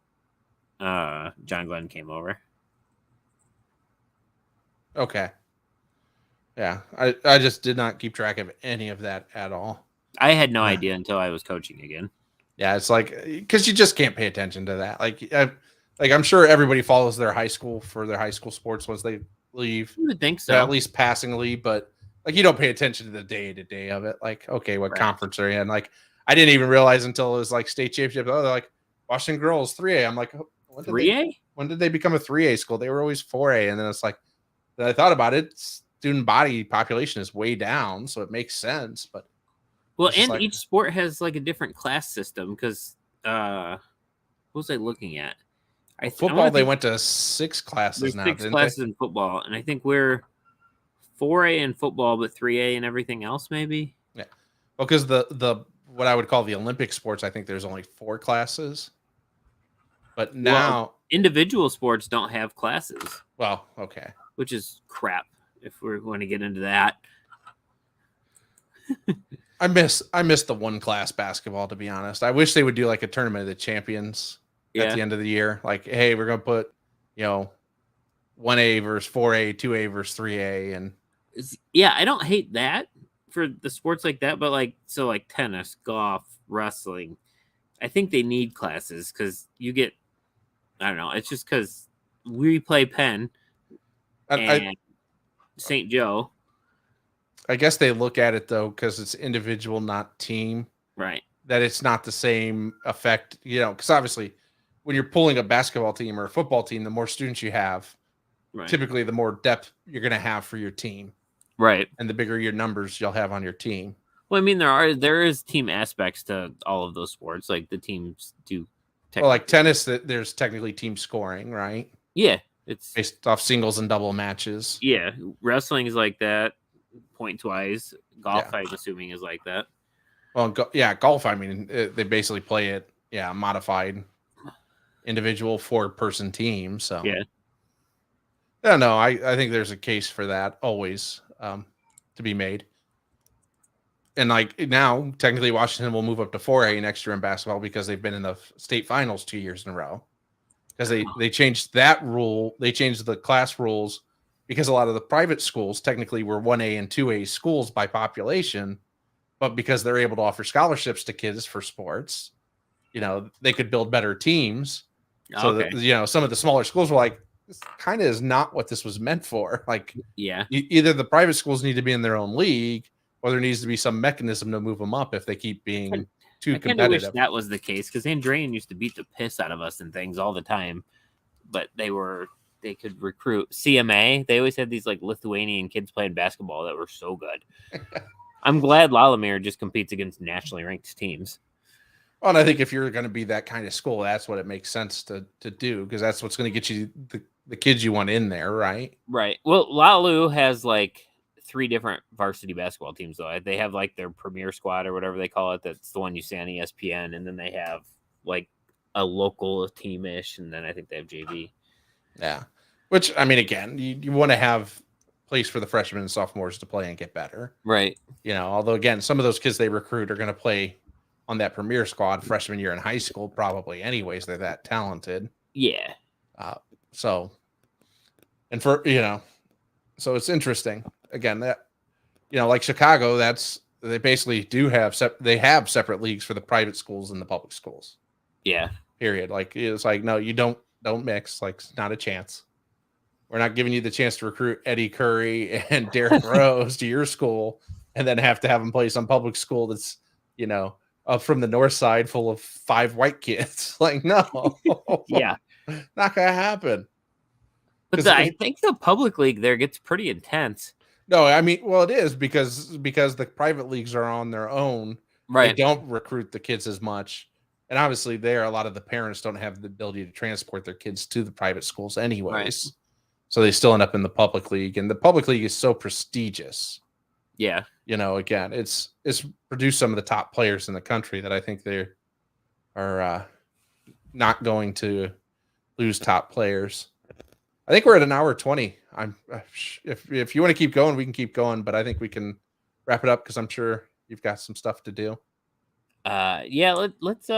John Glenn came over. Okay. Yeah, I just did not keep track of any of that at all. I had no idea until I was coaching again. Yeah, it's like, because you just can't pay attention to that. Like I'm sure everybody follows their high school for their high school sports once they leave. You would think so. At least passingly, but like you don't pay attention to the day-to-day of it. Like, okay, what conference are you in? Like, I didn't even realize until it was like state championship. Oh, they're like Washington Girls 3A. I'm like, 3A? When did they become a 3A school? They were always 4A. And then it's like, then I thought about it. Student body population is way down, so it makes sense. But and each sport has like a different class system because what was I looking at? Football, they went to 6 classes now. 6 classes in football, and I think we're 4A in football, but 3A in everything else, maybe. Yeah, well, because the what I would call the Olympic sports, I think there's only 4 classes. But now individual sports don't have classes. Well, okay, which is crap. If we're going to get into that, I miss the 1-class basketball, to be honest. I wish they would do like a tournament of the champions at the end of the year. Like, hey, we're going to put, 1A versus 4A, 2A versus 3A. And I don't hate that for the sports like that. But like tennis, golf, wrestling, I think they need classes because you get, I don't know. It's just because we play Penn and St. Joe. I guess they look at it, though, because it's individual, not team. Right. That it's not the same effect, because obviously when you're pulling a basketball team or a football team, the more students you have, typically the more depth you're going to have for your team. Right. And the bigger your numbers you'll have on your team. Well, I mean, there is team aspects to all of those sports. Like the teams do. Well, like tennis, there's technically team scoring, right? Yeah. It's based off singles and double matches. Yeah. Wrestling is like that. Point-wise. Golf, I'm assuming, is like that. Well, golf, I mean, they basically play it, modified individual 4-person team. So, yeah. I don't know. I think there's a case for that always to be made. And like now, technically, Washington will move up to 4A next year in basketball because they've been in the state finals 2 years in a row. Because they changed that rule. They changed the class rules because a lot of the private schools technically were 1A and 2A schools by population. But because they're able to offer scholarships to kids for sports, they could build better teams. So that, some of the smaller schools were like, this kind of is not what this was meant for. Like, either the private schools need to be in their own league, or there needs to be some mechanism to move them up if they keep being too competitive. I wish that was the case because Andrean used to beat the piss out of us and things all the time, but they could recruit CMA. They always had these like Lithuanian kids playing basketball that were so good. I'm glad Lalamere just competes against nationally ranked teams. Well, and I think if you're going to be that kind of school, that's what it makes sense to do because that's what's going to get you the kids you want in there, right? Right. Well, Lalu has like 3 different varsity basketball teams, though. They have like their premier squad or whatever they call it. That's the one you see on ESPN. And then they have like a local team-ish. And then I think they have JV. Yeah. Which, I mean, again, you want to have place for the freshmen and sophomores to play and get better. Right. Although, again, some of those kids they recruit are going to play on that premier squad freshman year in high school, probably anyways. They're that talented. Yeah. So it's interesting. Again, that, like Chicago, they basically do have separate leagues for the private schools and the public schools. Yeah. Period. Like, it's like, no, you don't mix. Like, it's not a chance. We're not giving you the chance to recruit Eddie Curry and Derrick Rose to your school and then have to have them play some public school that's, up from the north side full of 5 white kids. Like, no. Yeah. Not going to happen. But I think the public league there gets pretty intense. No, I mean, well, it is because the private leagues are on their own. They Right. don't recruit the kids as much, and obviously, there a lot of the parents don't have the ability to transport their kids to the private schools, Right. anyways. So they still end up in the public league, and the public league is so prestigious. Yeah. Again, it's produced some of the top players in the country that I think they are not going to lose top players. I think we're at an hour 20. I'm if you want to keep going, we can keep going, but I think we can wrap it up because I'm sure you've got some stuff to do. Yeah, let's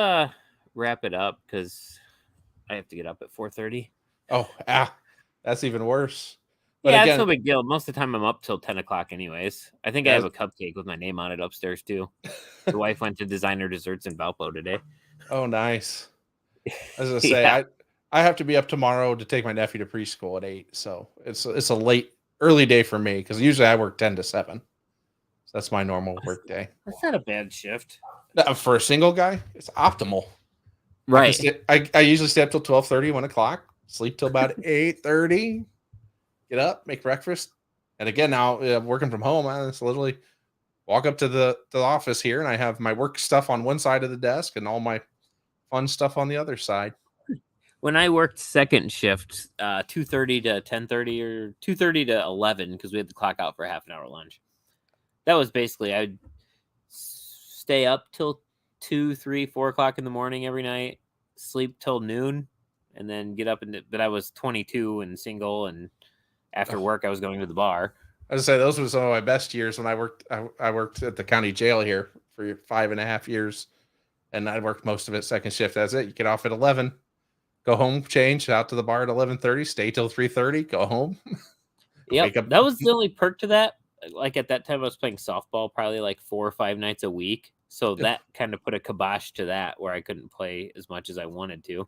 wrap it up because I have to get up at 4:30. Oh, that's even worse. But Yeah, it's no again, big deal. Most of the time I'm up till 10 o'clock anyways. I think I have as a cupcake with my name on it upstairs too. The wife went to designer desserts in Valpo today. oh, nice. As I say, Yeah. I have to be up tomorrow to take my nephew to preschool at 8, so it's a early day for me because usually I work 10 to 7. So that's my normal work day. That's not a bad shift. For a single guy, it's optimal. Right. I usually stay up till 12:30, 1 o'clock, sleep till about 8:30, get up, make breakfast. And again, now working from home, I just literally walk up to the office here, and I have my work stuff on one side of the desk and all my fun stuff on the other side. When I worked second shift, 2:30 to 10:30 or 2:30 to 11, because we had the clock out for a half an hour lunch. That was basically I'd stay up till 2, 3, 4 o'clock in the morning every night, sleep till noon, and then get up. But I was 22 and single, and after work I was going to the bar. I was say those were some of my best years when I worked. I worked at the county jail here for 5.5 years, and I worked most of it second shift. That's it. You get off at 11, go home, change, out to the bar at 11:30, stay till 3:30, go home. Yep, Wake up. that was the only perk to that. Like at that time, I was playing softball probably like 4 or 5 nights a week, so that kind of put a kibosh to that where I couldn't play as much as I wanted to.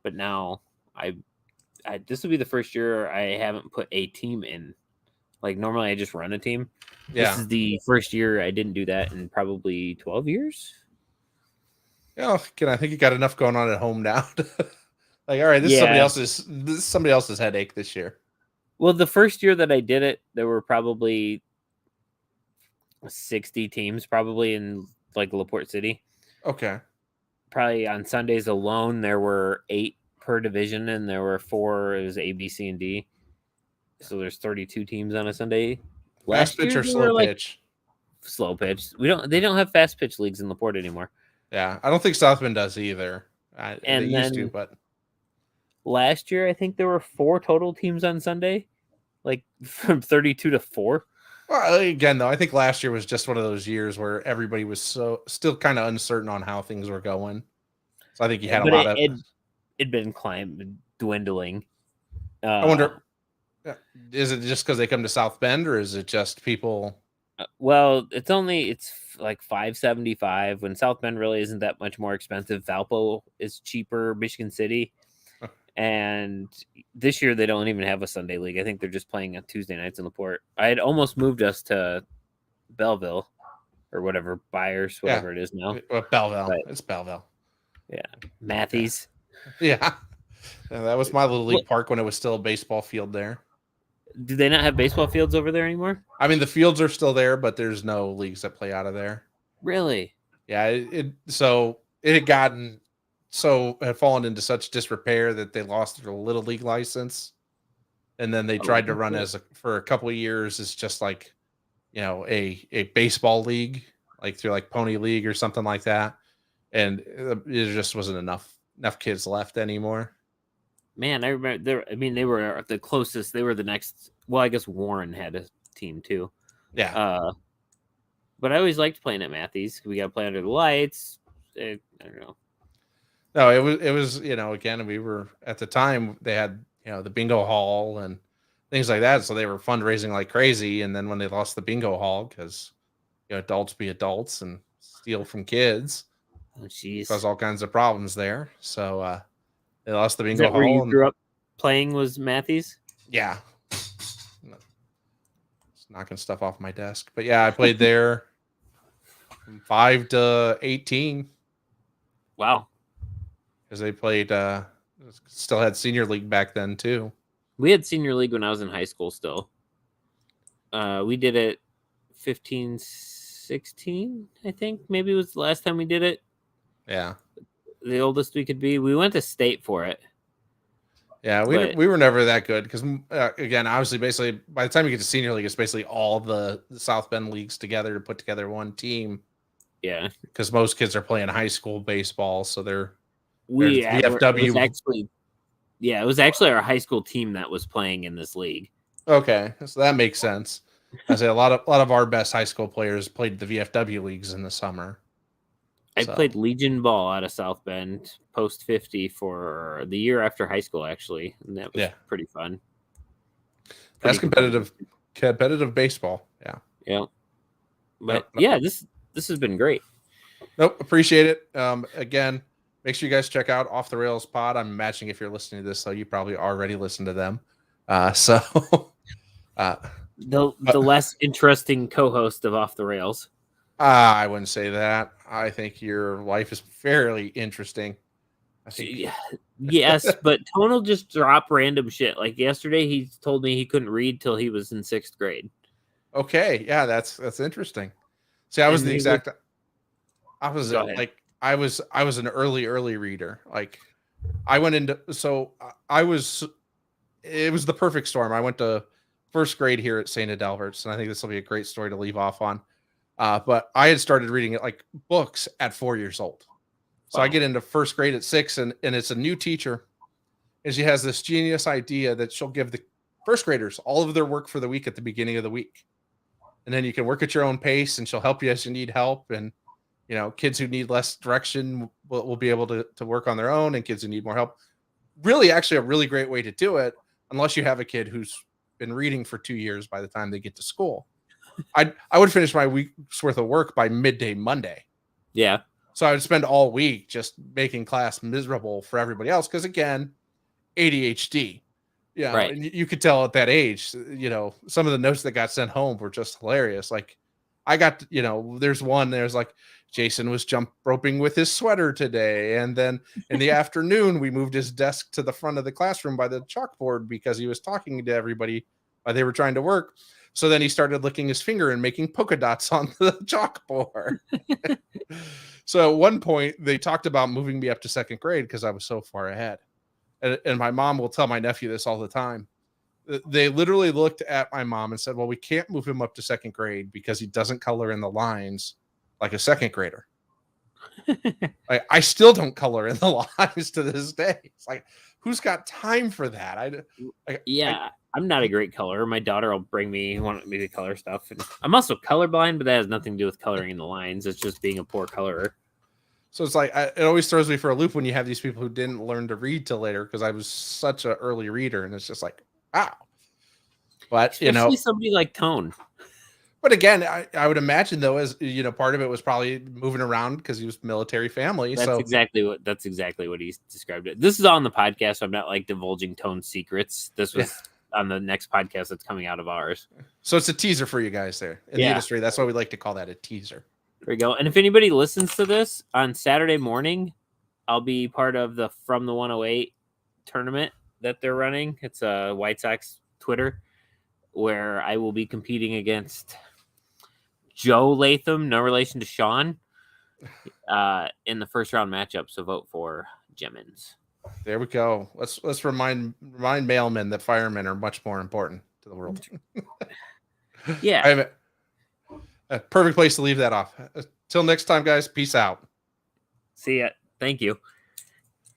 But now I this will be the first year I haven't put a team in. Like normally I just run a team. Yeah. This is the first year I didn't do that in probably 12 years. Yeah, I think you got enough going on at home now. Like, all right, this is somebody else's headache this year. Well, the first year that I did it, there were probably 60 teams probably in like LaPorte City. Okay. Probably on Sundays alone, there were 8 per division, and there were 4. It was A, B, C, and D. So there's 32 teams on a Sunday. Fast pitch or slow pitch? Slow pitch. They don't have fast pitch leagues in LaPorte anymore. Yeah, I don't think South Bend does either. They used to, but last year I think there were 4 total teams on Sunday, like from 32 to 4. Well, again, though, I think last year was just one of those years where everybody was still kind of uncertain on how things were going. So I think you had a lot of. It'd been dwindling. I wonder, is it just because they come to South Bend, or is it just people? Well, it's like $5.75 when South Bend really isn't that much more expensive. Valpo is cheaper, Michigan City. And this year they don't even have a Sunday league. I think they're just playing on Tuesday nights in LaPorte. I had almost moved us to Belleville or whatever, Byers, whatever it is now. Belleville. But, it's Belleville. Yeah. Matthews. Yeah. That was my little league park when it was still a baseball field there. Do they not have baseball fields over there anymore? I mean, the fields are still there, but there's no leagues that play out of there. Really? Yeah. It had fallen into such disrepair that they lost their little league license, and then they tried to run for a couple of years as just like, a baseball league, like through like Pony League or something like that, and it just wasn't enough kids left anymore. Man, I remember they were the closest. They were the next. Well, I guess Warren had a team too. Yeah. But I always liked playing at Matthews. We got to play under the lights. I don't know. No, it was again, we were at the time they had the bingo hall and things like that, so they were fundraising like crazy. And then when they lost the bingo hall because adults be adults and steal from kids, cause all kinds of problems there. So they lost the bingo hall. Where you grew up playing was Matthews? Yeah, just knocking stuff off my desk. But yeah, I played there from 5 to 18. Wow. Because they played, still had senior league back then too. We had senior league when I was in high school still. We did it 15, 16, I think. Maybe it was the last time we did it. Yeah. The oldest we could be. We went to state for it. Yeah, we were never that good because, again, obviously, basically, by the time you get to senior league, it's basically all the South Bend leagues together to put together one team. Yeah. Because most kids are playing high school baseball, so they're VFW. It was actually our high school team that was playing in this league. Okay, so that makes sense. I say a lot of our best high school players played the VFW leagues in the summer. I played Legion ball out of South Bend post 50 for the year after high school, actually, and that was pretty fun. That's competitive baseball. Yeah. But this has been great. Nope, appreciate it. Again, make sure you guys check out Off the Rails Pod. I'm imagining if you're listening to this, so you probably already listened to them. The less interesting co-host of Off the Rails. I wouldn't say that. I think your life is fairly interesting. I think. Yes, but Tone will just drop random shit. Like yesterday, he told me he couldn't read till he was in 6th grade. Okay, yeah, that's interesting. See, I was the exact opposite. Like I was an early reader. Like I went into it was the perfect storm. I went to 1st grade here at St. Adalbert's, and I think this will be a great story to leave off on. But I had started reading it like books at 4 years old. So I get into 1st grade at 6, and it's a new teacher. And she has this genius idea that she'll give the 1st graders all of their work for the week at the beginning of the week. And then you can work at your own pace, and she'll help you as you need help. And, kids who need less direction will be able to work on their own, and kids who need more help. Really, actually a really great way to do it, unless you have a kid who's been reading for 2 years by the time they get to school. I would finish my week's worth of work by midday Monday. Yeah. So I would spend all week just making class miserable for everybody else. Because again, ADHD. Yeah. Right. And you could tell at that age, some of the notes that got sent home were just hilarious. Like I got, there's like Jason was jump roping with his sweater today. And then in the afternoon, we moved his desk to the front of the classroom by the chalkboard because he was talking to everybody while they were trying to work. So then he started licking his finger and making polka dots on the chalkboard. So at one point, they talked about moving me up to 2nd grade because I was so far ahead. And my mom will tell my nephew this all the time. They literally looked at my mom and said, well, we can't move him up to 2nd grade because he doesn't color in the lines like a 2nd grader. I still don't color in the lines to this day. It's like, who's got time for that? I'm not a great colorer. My daughter will want me to color stuff. And I'm also colorblind, but that has nothing to do with coloring in the lines. It's just being a poor colorer. So it's like, it always throws me for a loop when you have these people who didn't learn to read till later, because I was such an early reader, and it's just like, wow. But, especially somebody like Tone. But again, I would imagine, though, as part of it was probably moving around because he was military family. That's exactly what he described it. This is on the podcast, so I'm not like divulging Tone's secrets. This was on the next podcast that's coming out of ours. So it's a teaser for you guys there in the industry. That's why we like to call that a teaser. There we go. And if anybody listens to this on Saturday morning, I'll be part of the From the 108 tournament that they're running. It's a White Sox Twitter, where I will be competing against Joe Latham, no relation to Sean, in the 1st round matchup. So vote for Jems. There we go. Let's remind mailmen that firemen are much more important to the world. Yeah. A perfect place to leave that off. Till next time, guys. Peace out. See ya. Thank you.